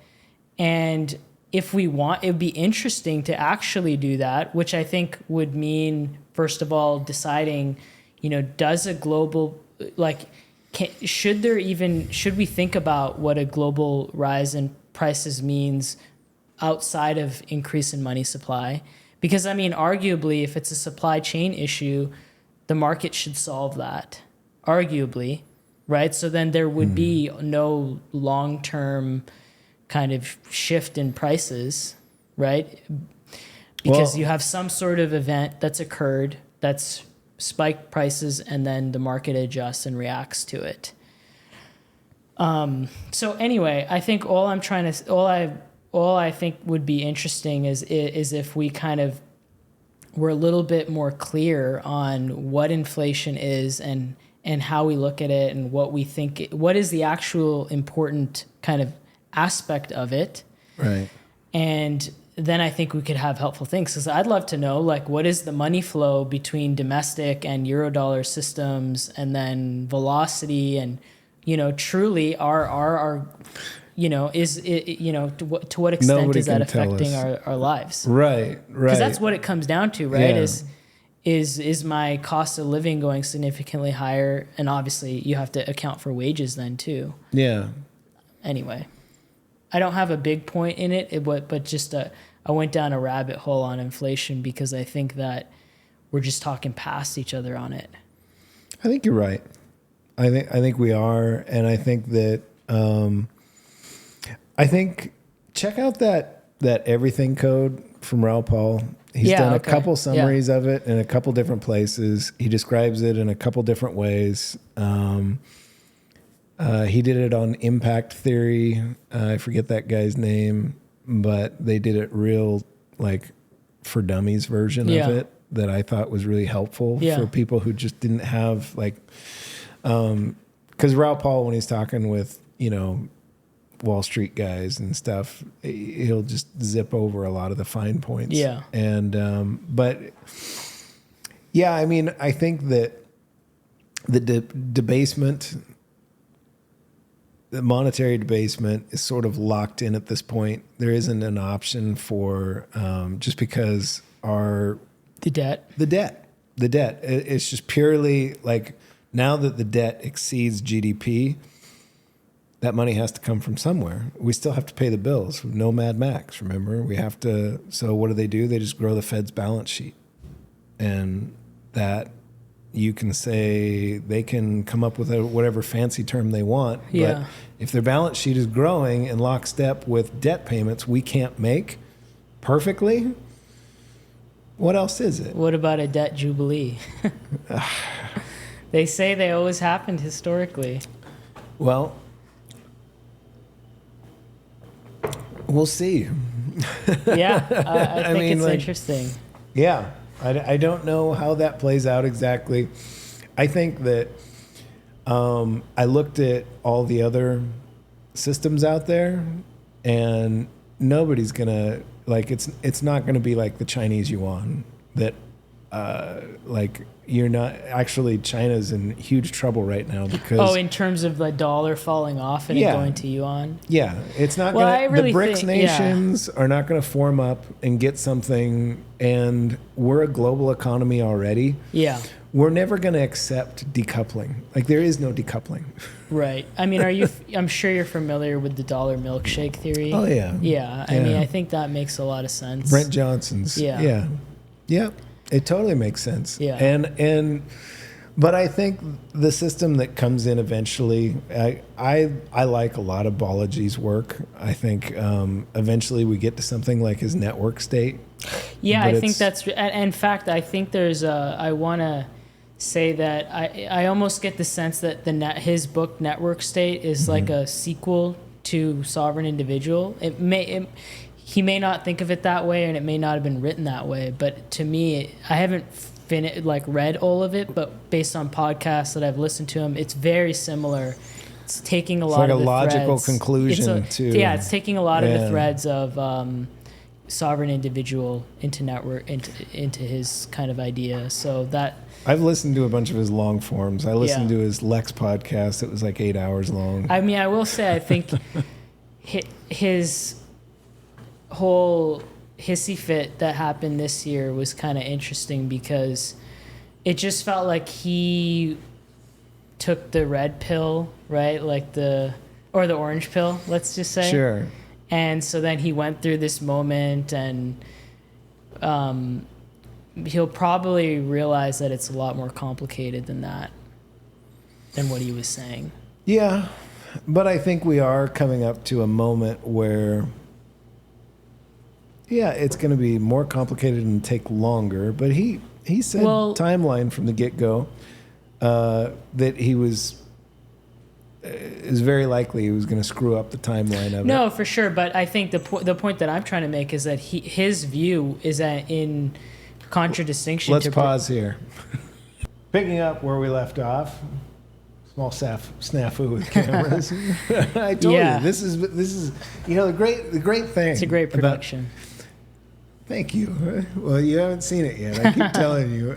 And if we want, it would be interesting to actually do that, which I think would mean, first of all, deciding, does a global, should we think about what a global rise in prices means outside of increase in money supply? Because, I mean, arguably, if it's a supply chain issue, the market should solve that, arguably, right? So then there would be no long-term kind of shift in prices, right? Because you have some sort of event that's occurred that's spiked prices, and then the market adjusts and reacts to it. So anyway, I think all I think would be interesting is if we kind of were a little bit more clear on what inflation is and how we look at it, and what we think, what is the actual important kind of aspect of it. Right. And then I think we could have helpful things, because I'd love to know, what is the money flow between domestic and Eurodollar systems, and then velocity, and, truly our is it, to what extent Nobody is that can tell affecting us. our lives? Right. Because that's what it comes down to, right? Yeah. Is my cost of living going significantly higher? And obviously you have to account for wages then too. Yeah. Anyway, I don't have a big point in it, but just I went down a rabbit hole on inflation because I think that we're just talking past each other on it. I think you're right. I think we are, and I think that check out that everything code from Raoul. He's done a couple summaries of it in a couple different places. He describes it in a couple different ways. He did it on impact theory. I forget that guy's name. but they did it real like for dummies version of it that I thought was really helpful for people who just didn't have like, because Raoul Paul, when he's talking with, Wall Street guys and stuff, he'll just zip over a lot of the fine points. Yeah. And, but yeah, I mean, I think that the debasement, the monetary debasement is sort of locked in at this point. There isn't an option for, just because the debt. It's just purely like now that the debt exceeds GDP, that money has to come from somewhere. We still have to pay the bills. No Mad Max, remember? We have to. So what do? They just grow the Fed's balance sheet. And that you can say they can come up with whatever fancy term they want. Yeah. But if their balance sheet is growing in lockstep with debt payments we can't make perfectly, what else is it? What about a debt jubilee? They say they always happened historically. Well, we'll see. Yeah, I think it's interesting. Yeah, I don't know how that plays out exactly. I think that I looked at all the other systems out there, and nobody's gonna it's not gonna be like the Chinese yuan that you're not actually. China's in huge trouble right now because in terms of the dollar falling off and it going to yuan. Yeah, it's not gonna. The BRICS nations are not gonna form up and get something, and we're a global economy already. Yeah, we're never gonna accept decoupling. Like there is no decoupling. Right. I mean, I'm sure you're familiar with the dollar milkshake theory. Oh yeah. Yeah. I mean, I think that makes a lot of sense. Brent Johnson's. Yeah. It totally makes sense. Yeah. But I think the system that comes in eventually, I like a lot of Balaji's work. I think eventually we get to something like his network state. Yeah, I think that's. In fact, I think there's I want to say that I almost get the sense that his book Network State is like a sequel to Sovereign Individual. He may not think of it that way, and it may not have been written that way. But to me, I haven't read all of it, but based on podcasts that I've listened to him, it's very similar. It's taking a lot of the logical threads. conclusion to. Yeah, it's taking a lot of the threads of Sovereign Individual into network into his kind of idea. So that. I've listened to a bunch of his long forms. I listened to his Lex podcast. It was like 8 hours long. I mean, I will say, I think his whole hissy fit that happened this year was kind of interesting because it just felt like he took the red pill, right? Or the orange pill, let's just say. Sure. And so then he went through this moment, and he'll probably realize that it's a lot more complicated than what he was saying. Yeah, but I think we are coming up to a moment where it's going to be more complicated and take longer. But he said timeline from the get-go that he was is very likely he was going to screw up the timeline of it. No, for sure. But I think the point that I'm trying to make is that his view is that in contradistinction. Let's pause here. Picking up where we left off. Small snafu with cameras. I told you this is the great thing. It's a great production. Thank you. Well, you haven't seen it yet. I keep telling you.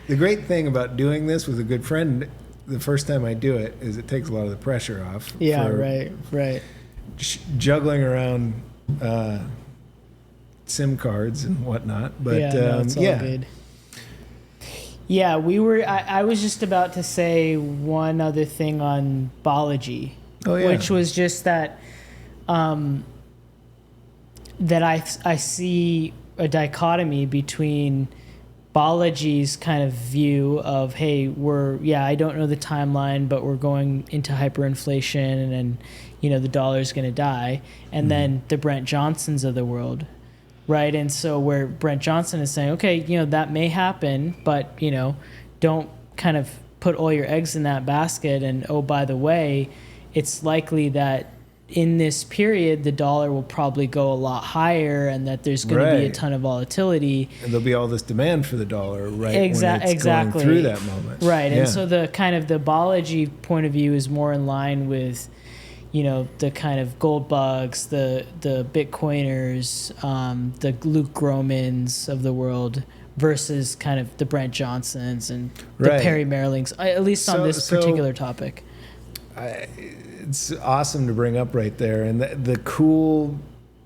The great thing about doing this with a good friend, the first time I do it, is it takes a lot of the pressure off. Yeah, right. Juggling around SIM cards and whatnot. But it's all good. Yeah, I was just about to say one other thing on Balaji, which was just that that I see a dichotomy between Balaji's kind of view of, hey, I don't know the timeline, but we're going into hyperinflation and the dollar's going to die, and then the Brent Johnsons of the world. Right. And so where Brent Johnson is saying, okay, that may happen, but, don't kind of put all your eggs in that basket. And, oh, by the way, it's likely that in this period, the dollar will probably go a lot higher, and that there's going to be a ton of volatility. And there'll be all this demand for the dollar, right? Exactly. Going through that moment. Right. And so the kind of the biology point of view is more in line with, you know, the kind of gold bugs, the Bitcoiners, the Luke Gromans of the world versus kind of the Brent Johnsons and the Perry Marlings, at least on this particular topic. It's awesome to bring up right there. And the cool,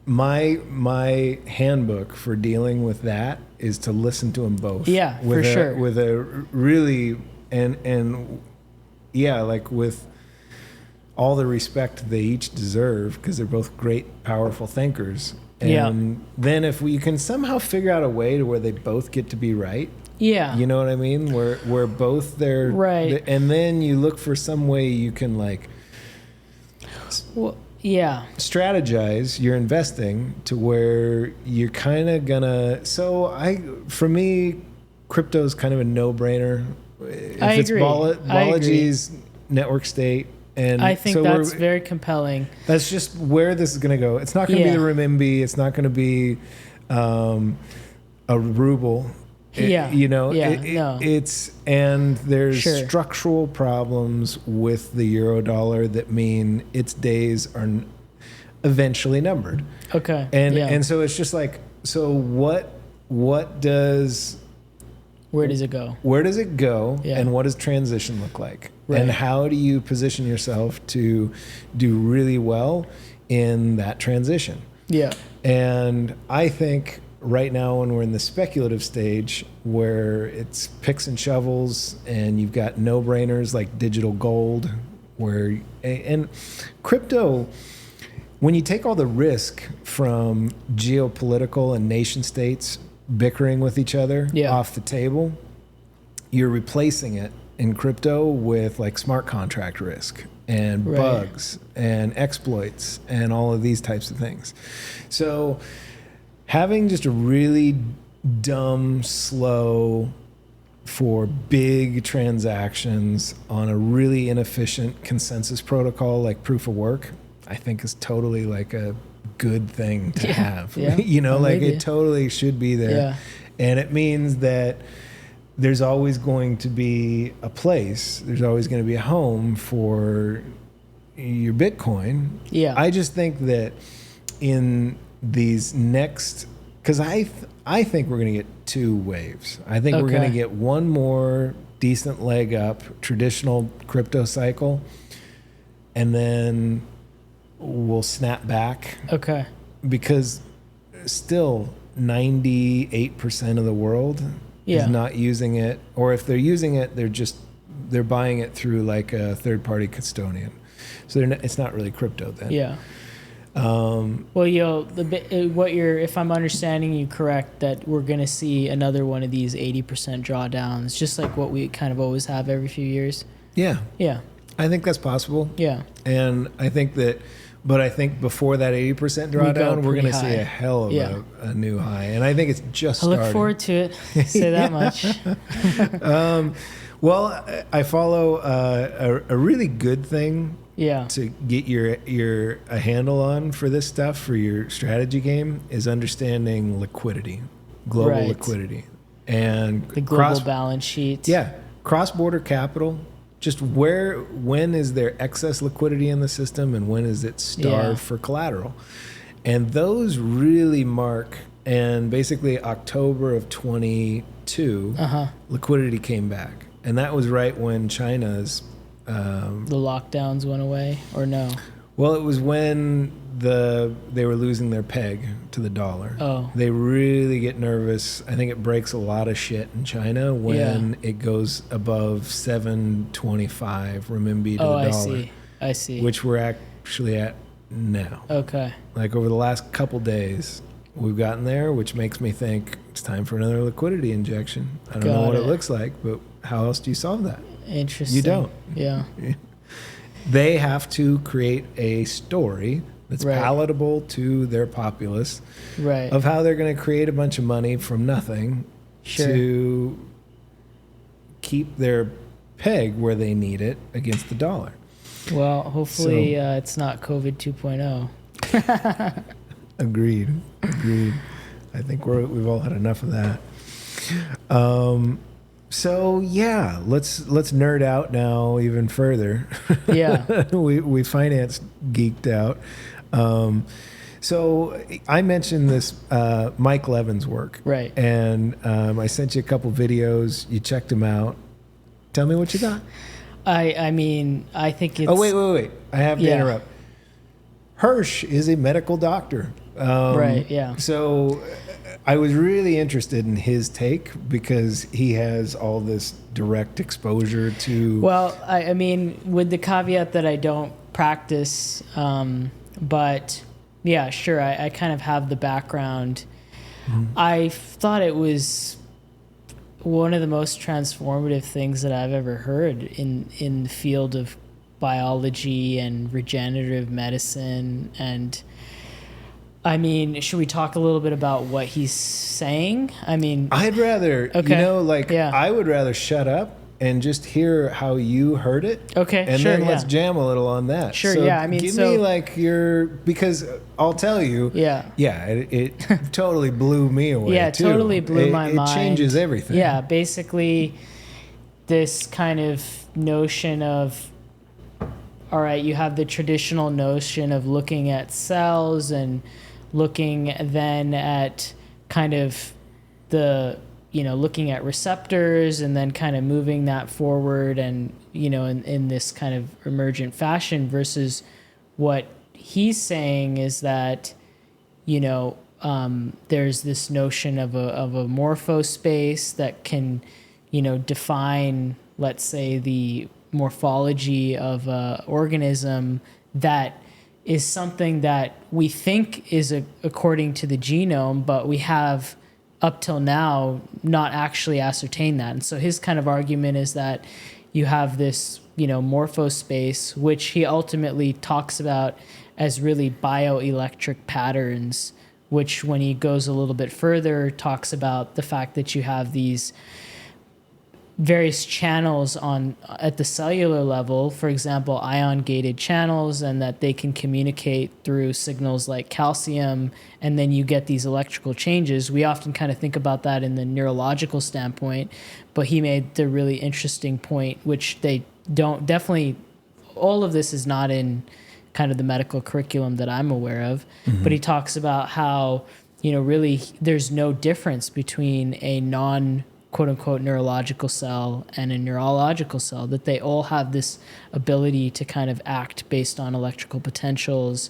my handbook for dealing with that is to listen to them both. Yeah, for sure. With a really, and yeah, like with all the respect they each deserve, because they're both great, powerful thinkers. And then if we can somehow figure out a way to where they both get to be right. Yeah. You know what I mean? Where both they're right. And then you look for some way you can like strategize your investing to where you're kind of gonna. So for me, crypto's kind of a no-brainer. If I it's agree. Balaji's network state. And I think that's very compelling. That's just where this is going to go. It's not going to be the renminbi. It's not going to be a ruble. It's and there's structural problems with the euro dollar that mean its days are eventually numbered. Okay. And so it's just like, so what does... Where does it go? Where does it go, and what does transition look like? Right. And how do you position yourself to do really well in that transition? Yeah. And I think right now when we're in the speculative stage where it's picks and shovels and you've got no-brainers like digital gold, and crypto, when you take all the risk from geopolitical and nation states bickering with each other off the table, you're replacing it in crypto with like smart contract risk and bugs and exploits and all of these types of things. So having just a really dumb, slow for big transactions on a really inefficient consensus protocol like proof of work, I think is totally like a good thing to have. You know, like it totally should be there. And it means that there's always going to be a place, there's always going to be a home for your Bitcoin. I just think that in these next, because I think we're going to get two waves. I think we're going to get one more decent leg up, traditional crypto cycle, and then we'll snap back. Okay. Because still 98% of the world is not using it, or if they're using it, they're buying it through like a third-party custodian. So it's not really crypto then. Yeah. Well, if I'm understanding you correct, that we're going to see another one of these 80% drawdowns, just like what we kind of always have every few years. Yeah. Yeah. I think that's possible. Yeah. And I think before that 80% drawdown, we're going to see a hell of a new high. And I think it's just starting. I look forward to it. Say that much. Well, I follow a really good thing to get a handle on for this stuff, for your strategy game, is understanding liquidity, global liquidity. And the global balance sheet. Yeah. Cross-border capital. Just when is there excess liquidity in the system and when is it starved for collateral? And those really mark, and basically October of 22, liquidity came back. And that was right when China's... the lockdowns went away, or no? Well, it was when they were losing their peg to the dollar. Oh. They really get nervous. I think it breaks a lot of shit in China when it goes above 725 renminbi to the dollar. I see. Which we're actually at now. Okay. Like over the last couple days, we've gotten there, which makes me think it's time for another liquidity injection. I don't know what it looks like, but how else do you solve that? Interesting. You don't. Yeah. They have to create a story that's palatable to their populace of how they're going to create a bunch of money from nothing to keep their peg where they need it against the dollar. Well, hopefully it's not COVID 2.0. Agreed. I think we've all had enough of that. So yeah, let's nerd out now even further. Yeah. we finance geeked out. So I mentioned this Mike Levin's work, Right? And I sent you a couple videos. You checked them out. Tell me what you got. I mean, I think it's... Oh wait! I have to interrupt. Hersh is a medical doctor. Right. Yeah. So I was really interested in his take because he has all this direct exposure to... Well, I mean, with the caveat that I don't practice, but yeah, sure, I kind of have the background. Mm-hmm. I thought it was one of the most transformative things that I've ever heard in the field of biology and regenerative medicine. And I mean, should we talk a little bit about what he's saying? I mean, I'd rather, I would rather shut up and just hear how you heard it. Okay, and sure, then let's jam a little on that. Sure, so yeah. I mean, give me like because I'll tell you. Yeah. Yeah, it totally blew me away. Yeah, it too. totally blew my mind. It changes everything. Yeah, basically, this kind of notion of, all right, you have the traditional notion of looking at cells and looking then at kind of looking at receptors and then kind of moving that forward and, in this kind of emergent fashion versus what he's saying is that, there's this notion of a morphospace that can, define, let's say, the morphology of an organism that is something that we think is according to the genome, but we have up till now not actually ascertained that. And so his kind of argument is that you have this, morphospace, which he ultimately talks about as really bioelectric patterns, which when he goes a little bit further talks about the fact that you have these various channels at the cellular level, for example, ion-gated channels, and that they can communicate through signals like calcium, and then you get these electrical changes. We often kind of think about that in the neurological standpoint, but he made the really interesting point, which they don't definitely, all of this is not in kind of the medical curriculum that I'm aware of, but he talks about how, really there's no difference between a quote-unquote neurological cell and a neurological cell, that they all have this ability to kind of act based on electrical potentials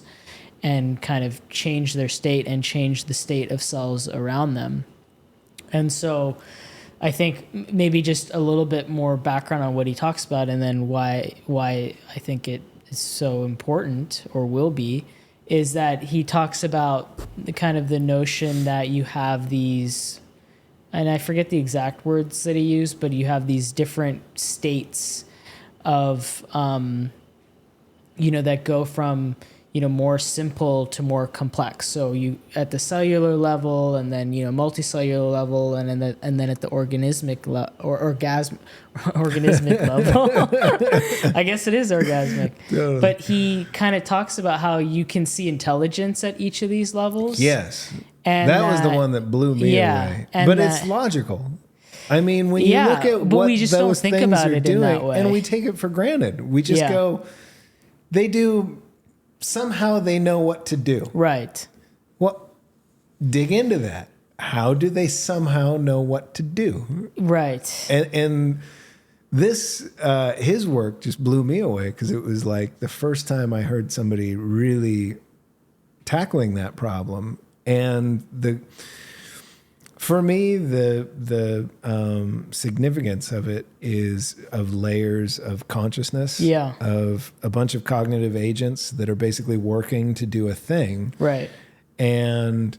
and kind of change their state and change the state of cells around them. And so I think maybe just a little bit more background on what he talks about and then why I think it is so important, or will be, is that he talks about the notion that you have these, and I forget the exact words that he used, but you have these different states of, that go from, more simple to more complex. So you at the cellular level, and then multicellular level, and then at the organismic organismic level. I guess it is orgasmic. Totally. But he kind of talks about how you can see intelligence at each of these levels. Yes. And that was the one that blew me away. But it's logical. I mean, when you look at what we just those don't think things about are it doing, in that way. and we take it for granted. We just go, they do, somehow they know what to do. Right. Well, dig into that. How do they somehow know what to do? Right. And this, his work just blew me away, because it was like the first time I heard somebody really tackling that problem. And for me, the significance of it is of layers of consciousness, of a bunch of cognitive agents that are basically working to do a thing. Right. And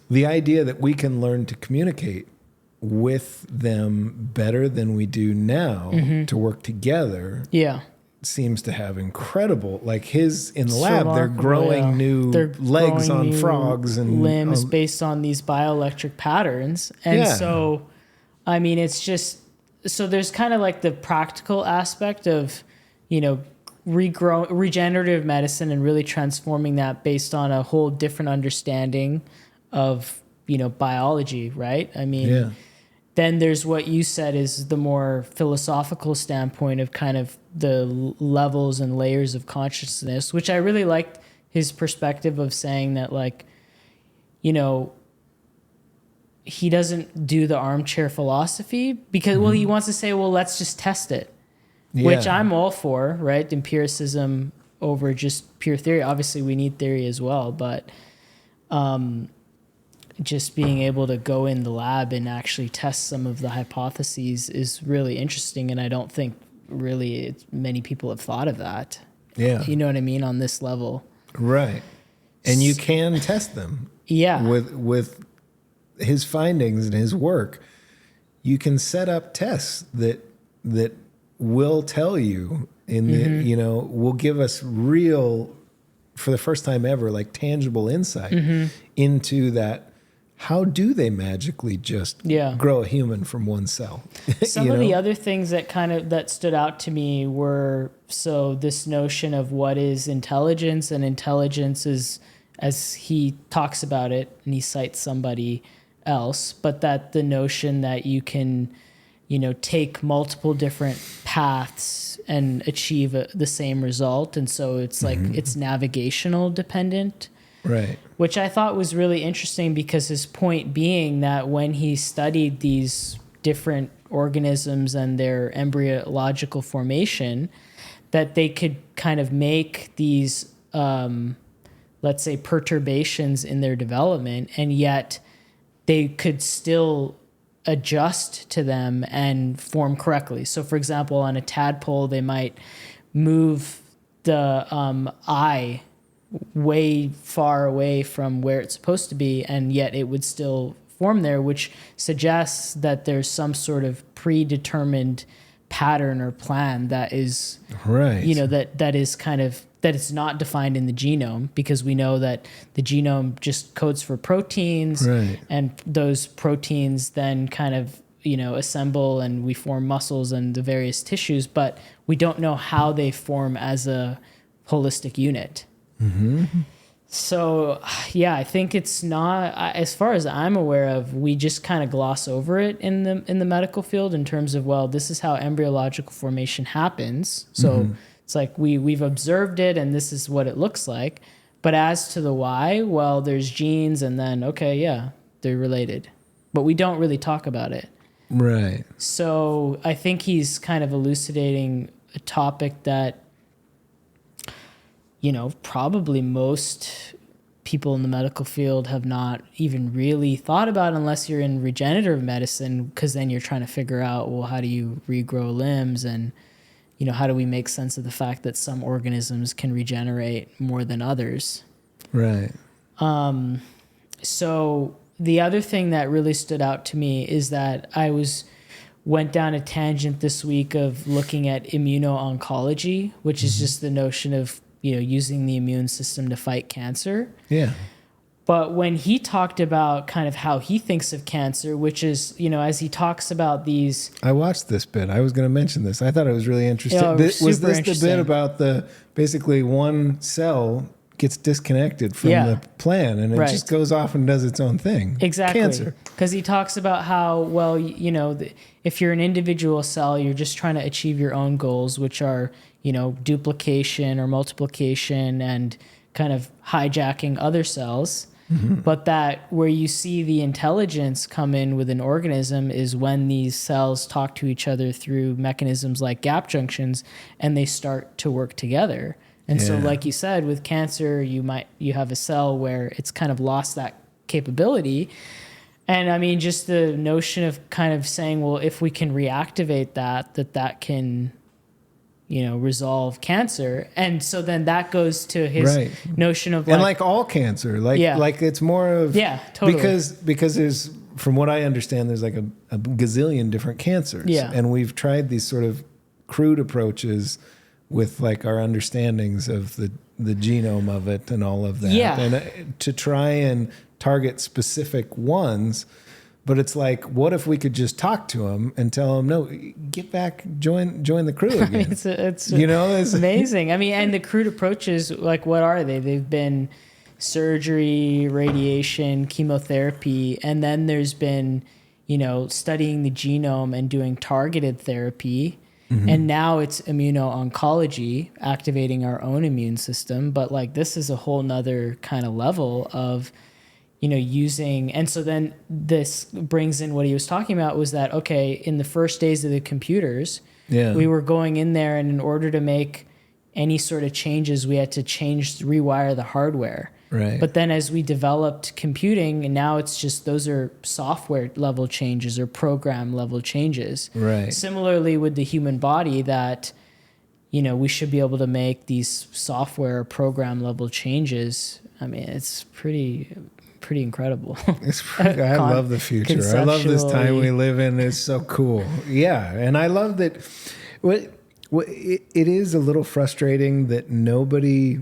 the idea that we can learn to communicate with them better than we do now, to work together. Yeah. Seems to have incredible, like in the lab, they're growing new legs on frogs and limbs based on these bioelectric patterns. And so, I mean, it's just, so there's kind of like the practical aspect of, regenerative medicine and really transforming that based on a whole different understanding of, biology, right? I mean, then there's what you said is the more philosophical standpoint of kind of the levels and layers of consciousness, which I really liked his perspective of saying that, like, he doesn't do the armchair philosophy because, well, he wants to say, well, let's just test it, which I'm all for, right? Empiricism over just pure theory. Obviously, we need theory as well, but just being able to go in the lab and actually test some of the hypotheses is really interesting, and I don't think really many people have thought of that. Yeah. You know what I mean? On this level. Right. And you can test them. Yeah. With his findings and his work, you can set up tests that will tell you will give us real, for the first time ever, like tangible insight into that. How do they magically just grow a human from one cell? Some of the other things that stood out to me were, so this notion of what is intelligence, and intelligence is, as he talks about it, and he cites somebody else, but that the notion that you can, take multiple different paths and achieve the same result. And so it's like, it's navigational dependent. Right. Which I thought was really interesting, because his point being that when he studied these different organisms and their embryological formation, that they could kind of make these, let's say, perturbations in their development, and yet they could still adjust to them and form correctly. So, for example, on a tadpole, they might move the eye way far away from where it's supposed to be, and yet it would still form there, which suggests that there's some sort of predetermined pattern or plan that is right. That is kind of, that it's not defined in the genome, because we know that the genome just codes for proteins, right. and those proteins then kind of assemble and we form muscles and the various tissues, but we don't know how they form as a holistic unit. So, I think it's not, as far as I'm aware of, we just kind of gloss over it in the medical field in terms of, well, this is how embryological formation happens. So it's like we've observed it and this is what it looks like. But as to the why, well, there's genes, and then, they're related. But we don't really talk about it. Right. So I think he's kind of elucidating a topic that, probably most people in the medical field have not even really thought about, unless you're in regenerative medicine, because then you're trying to figure out, well, how do you regrow limbs, and, how do we make sense of the fact that some organisms can regenerate more than others? Right. So the other thing that really stood out to me is that I went down a tangent this week of looking at immuno-oncology, which is just the notion of using the immune system to fight cancer. Yeah. But when he talked about kind of how he thinks of cancer, which is, as he talks about these... I watched this bit. I was going to mention this. I thought it was really interesting. Was this the bit about basically one cell gets disconnected from the plan, and it just goes off and does its own thing? Exactly. Cancer. Because he talks about how, well, if you're an individual cell, you're just trying to achieve your own goals, which are, duplication or multiplication and kind of hijacking other cells. But that where you see the intelligence come in with an organism is when these cells talk to each other through mechanisms like gap junctions, and they start to work together. And so, like you said, with cancer, you have a cell where it's kind of lost that capability. And I mean, just the notion of kind of saying, well, if we can reactivate that can, resolve cancer. And so then that goes to his notion of, like, and like all cancer, like it's more of, totally. because there's, from what I understand, there's like a gazillion different cancers. Yeah. And we've tried these sort of crude approaches with like our understandings of the genome of it and all of that. Yeah. And to try and target specific ones, But it's like, what if we could just talk to him and tell him, no, get back, join the crew again. I mean, it's it's amazing. I mean, and the crude approaches, like, what are they? They've been surgery, radiation, chemotherapy, and then there's been, studying the genome and doing targeted therapy. Mm-hmm. And now it's immuno-oncology, activating our own immune system. But like, this is a whole nother kind of level of, using, and so then this brings in what he was talking about was that, okay, in the first days of the computers, we were going in there, and in order to make any sort of changes, we had to rewire the hardware. Right. But then as we developed computing, and now it's just, those are software level changes or program level changes. Right. Similarly with the human body, that, we should be able to make these software or program level changes. I mean, it's pretty incredible. I love the future. I love this time we live in. It's so cool. Yeah. And I love that it is a little frustrating that nobody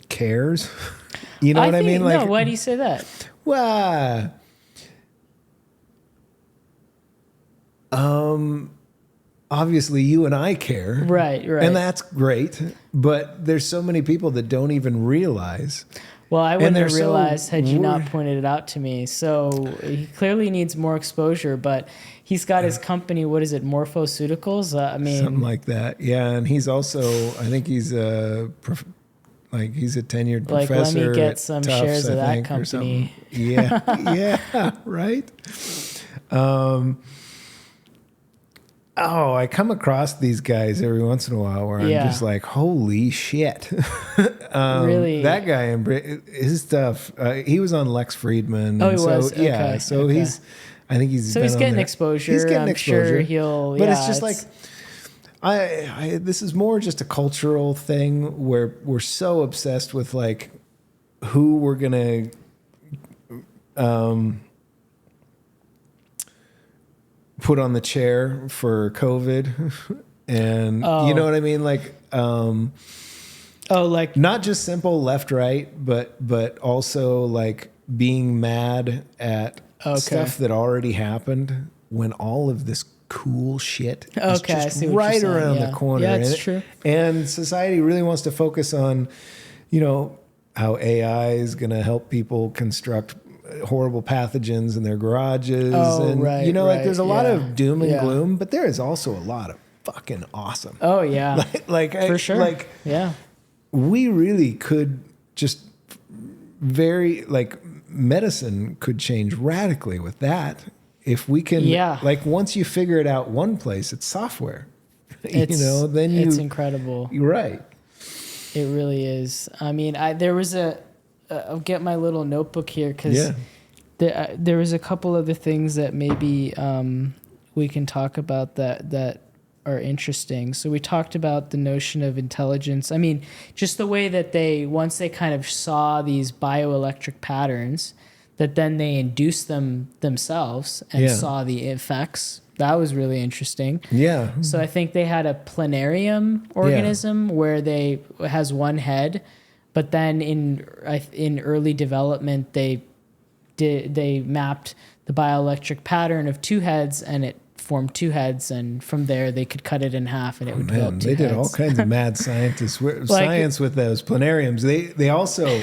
cares. You know what I mean? Like, no, why do you say that? Well, obviously you and I care. Right. And that's great. But there's so many people that don't even realize. Well, I wouldn't have realized had you not pointed it out to me. So he clearly needs more exposure, but he's got his company, what is it, Morphoceuticals? Something like that. Yeah, and he's also, I think he's a tenured professor. Let me get some Tufts, shares of that company. Yeah, right. I come across these guys every once in a while where I'm just like, holy shit. Really? That guy, his stuff, he was on Lex Friedman. Oh, he was? Yeah, so okay. I think he's So he's getting exposure. He's getting I'm exposure. Sure but it's just like, this is more just a cultural thing where we're so obsessed with like who we're going to put on the chair for COVID. And you know what I mean? Like, like not just simple left, right, but also like being mad at stuff that already happened when all of this cool shit is just right around the corner. Yeah, it's true. And society really wants to focus on, how AI is going to help people construct horrible pathogens in their garages. There's a lot of doom and gloom, but there is also a lot of fucking awesome. Oh yeah. For sure. We really could just medicine could change radically with that. If we can, once you figure it out one place, it's software, then it's incredible. You're right. It really is. I mean, there was I'll get my little notebook here because there was a couple other things that maybe we can talk about that are interesting. So we talked about the notion of intelligence. I mean, just the way that once they kind of saw these bioelectric patterns, that then they induced them themselves and saw the effects. That was really interesting. Yeah. So I think they had a planarium organism where has one head, but then in early development they mapped the bioelectric pattern of two heads, and it formed two heads, and from there they could cut it in half, and it would develop two heads. They did all kinds of mad science with those planariums. They also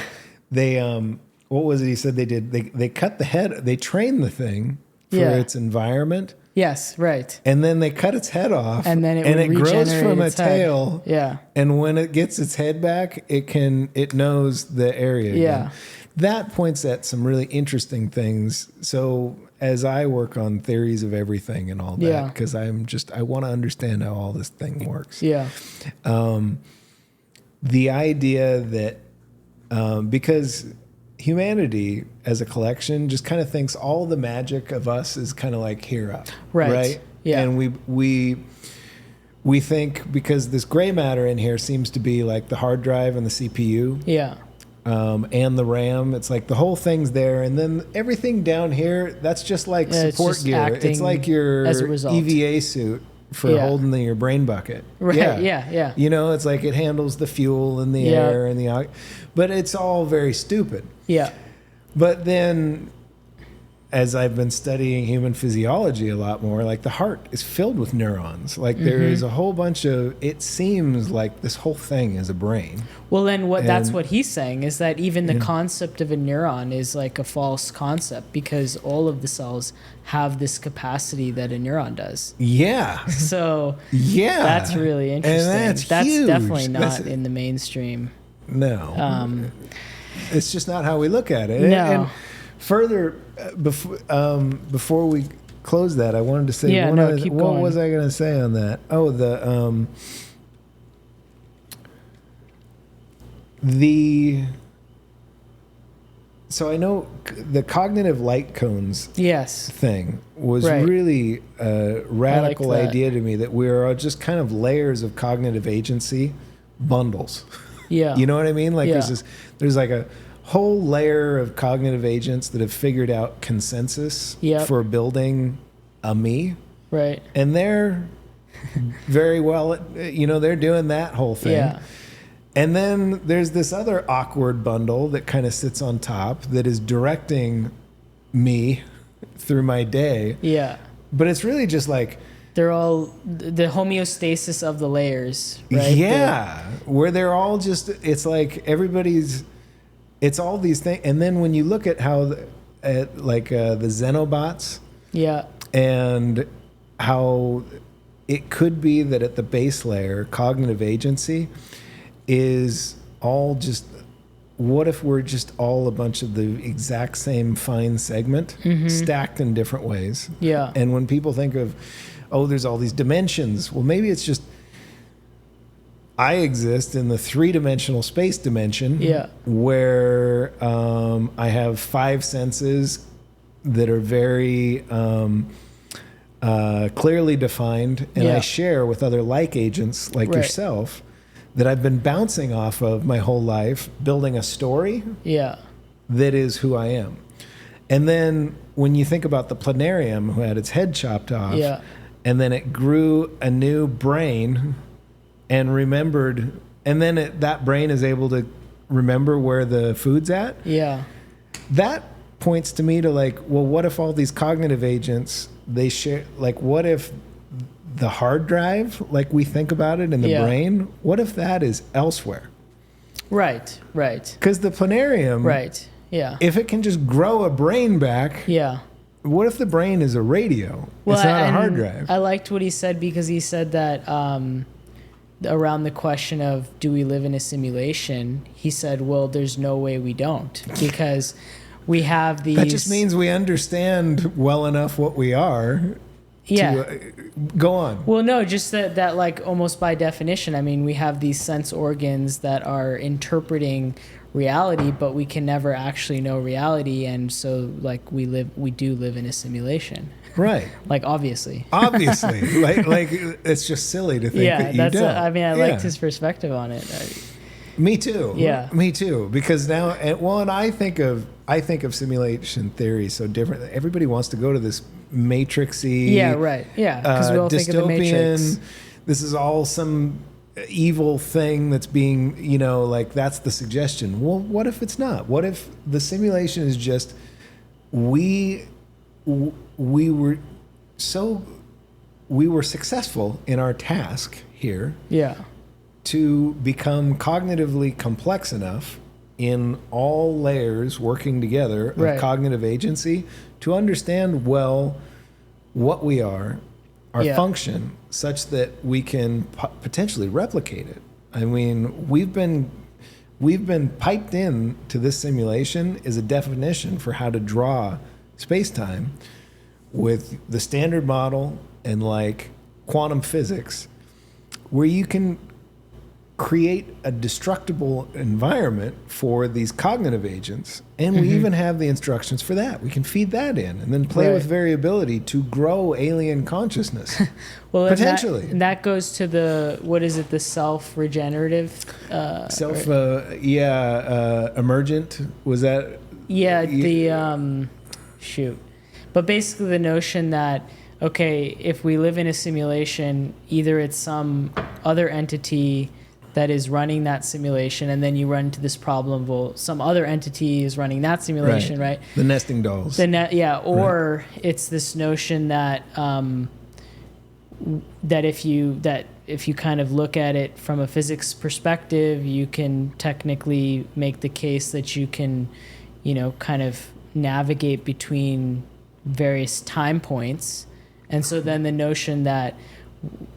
what was it he said they did? They cut the head. They trained the thing for its environment. Yes, right. And then they cut its head off, and then it grows from a tail. Yeah. And when it gets its head back, it knows the area. Yeah. Again. That points at some really interesting things. So as I work on theories of everything and all that, because I want to understand how all this thing works. Yeah. The idea that because humanity as a collection just kind of thinks all the magic of us is kind of like here up. Right. Yeah. And we think because this gray matter in here seems to be like the hard drive and the CPU. Yeah. And the RAM, it's like the whole thing's there, and then everything down here, that's just like support gear. It's like your EVA suit for holding your brain bucket. Right. Yeah. It's like it handles the fuel and the air and but it's all very stupid. Yeah. But then as I've been studying human physiology a lot more, like the heart is filled with neurons. Like there is a whole bunch of, it seems like this whole thing is a brain. Well, then that's what he's saying, is that even the concept of a neuron is like a false concept, because all of the cells have this capacity that a neuron does. Yeah. So yeah, that's really interesting. And that's huge. Definitely not in the mainstream. No. It's just not how we look at it. No. And further, before we close that, I wanted to say, what was I going to say on that? Oh, so I know the cognitive light cones thing was really a radical idea to me, that we're just kind of layers of cognitive agency bundles. Yeah. You know what I mean? Like there's like a whole layer of cognitive agents that have figured out consensus for building a me. Right. And they're very well, they're doing that whole thing. Yeah. And then there's this other awkward bundle that kind of sits on top that is directing me through my day. Yeah. But it's really just like, they're all the homeostasis of the layers, right? Yeah, where they're all just, it's like it's all these things. And then when you look at how, the Xenobots, and how it could be that at the base layer, cognitive agency is all just, what if we're just all a bunch of the exact same fine segment stacked in different ways? Yeah. And when people think of, there's all these dimensions. Well, maybe it's just I exist in the 3-dimensional space dimension where I have 5 senses that are very clearly defined, and I share with other like agents like yourself that I've been bouncing off of my whole life, building a story that is who I am. And then when you think about the planarium who had its head chopped off, and then it grew a new brain and remembered, and then that brain is able to remember where the food's at. Yeah. That points to me to like, well, what if all these cognitive agents, they share, like what if the hard drive, like we think about it in the brain, what if that is elsewhere? Right. Because the planarium, if it can just grow a brain back, what if the brain is a radio? Well, it's not a hard drive. I liked what he said, because he said that around the question of do we live in a simulation, he said, well, there's no way we don't, because we have these... That just means we understand well enough what we are. Go on. Well, no, just that like almost by definition, I mean, we have these sense organs that are interpreting reality, but we can never actually know reality, and so like we do live in a simulation, right? Like obviously like it's just silly to think that you don't. I mean, I liked his perspective on it. Me too. Yeah, me too. Because now, and I think of simulation theory so different. Everybody wants to go to this matrixy, because we all think of the Matrix. This is all some evil thing that's being, like that's the suggestion. Well, what if it's not? What if the simulation is just we were successful in our task here to become cognitively complex enough in all layers working together of cognitive agency to understand well what we are, our function, such that we can potentially replicate it. I mean, we've been piped in to this simulation as a definition for how to draw space-time with the standard model and like quantum physics, where you can create a destructible environment for these cognitive agents. And we even have the instructions for that. We can feed that in and then play with variability to grow alien consciousness. Well, potentially. And that goes to the, what is it, the self-regenerative? Emergent, was that? Shoot. But basically the notion that, okay, if we live in a simulation, either it's some other entity that is running that simulation, and then you run into this problem. Well, some other entity is running that simulation, right? The nesting dolls. Or it's this notion that that if you kind of look at it from a physics perspective, you can technically make the case that you can, kind of navigate between various time points. And so then the notion that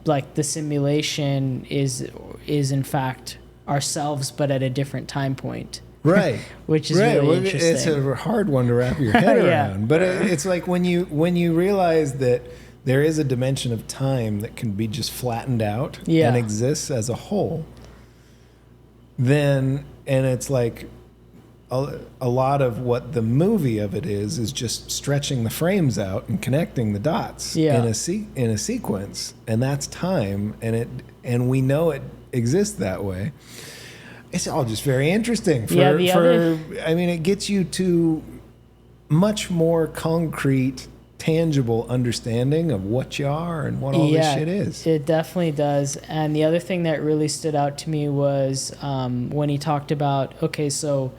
like the simulation is in fact ourselves, but at a different time point. Right. Which is really interesting. It's a hard one to wrap your head around. But it's like when you realize that there is a dimension of time that can be just flattened out and exists as a whole, then, and it's like a lot of what the movie of it is just stretching the frames out and connecting the dots in a sequence, and that's time, and we know it exists that way. It's all just very interesting. I mean, it gets you to much more concrete, tangible understanding of what you are and what all this shit is. It definitely does. And the other thing that really stood out to me was when he talked about, so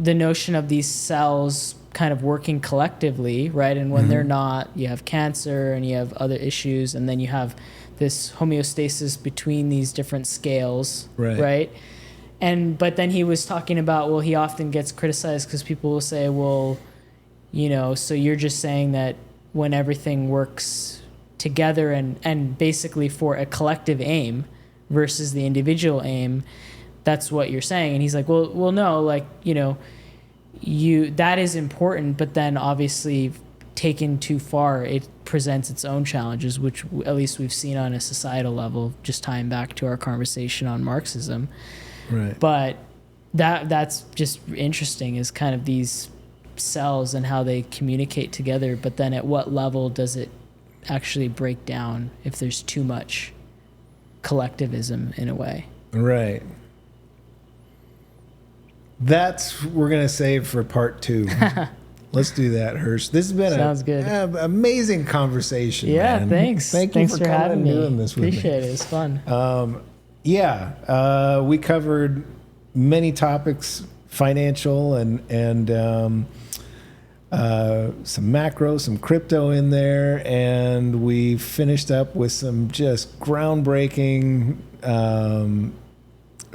the notion of these cells kind of working collectively, right? And when they're not, you have cancer and you have other issues, and then you have this homeostasis between these different scales, right? But then he was talking about, he often gets criticized because people will say, so you're just saying that when everything works together and basically for a collective aim versus the individual aim, that's what you're saying. And he's like, well, no, that is important, but then obviously taken too far, it presents its own challenges, which at least we've seen on a societal level, just tying back to our conversation on Marxism. Right. But that's just interesting, is kind of these cells and how they communicate together, but then at what level does it actually break down if there's too much collectivism in a way? Right. We're going to save for part 2. Let's do that, Hersh. This has been an amazing conversation. Yeah, man. Thanks. Thanks you for having me. Doing this with Appreciate me. It. It's fun. We covered many topics, financial and some macro, some crypto in there, and we finished up with some just groundbreaking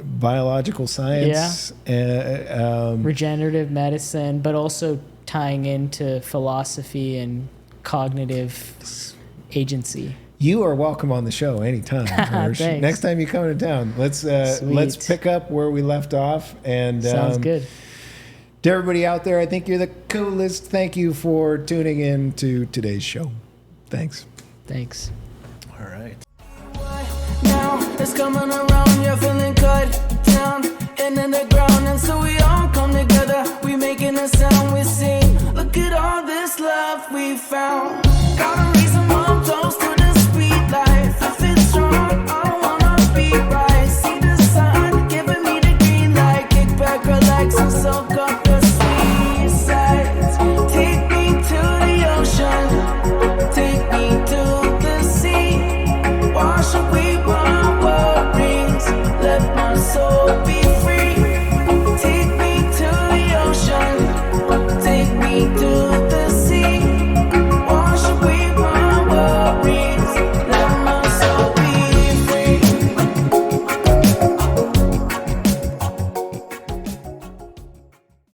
biological science, regenerative medicine, but also tying into philosophy and cognitive agency. You are welcome on the show anytime. Thanks. Next time you come into town, let's pick up where we left off. And sounds good. To everybody out there, I think you're the coolest. Thank you for tuning in to today's show. Thanks. All right. Now it's coming around, you're feeling cut down and in the ground, and so we all come together. We making a sound, we sing. Look at all this love we found.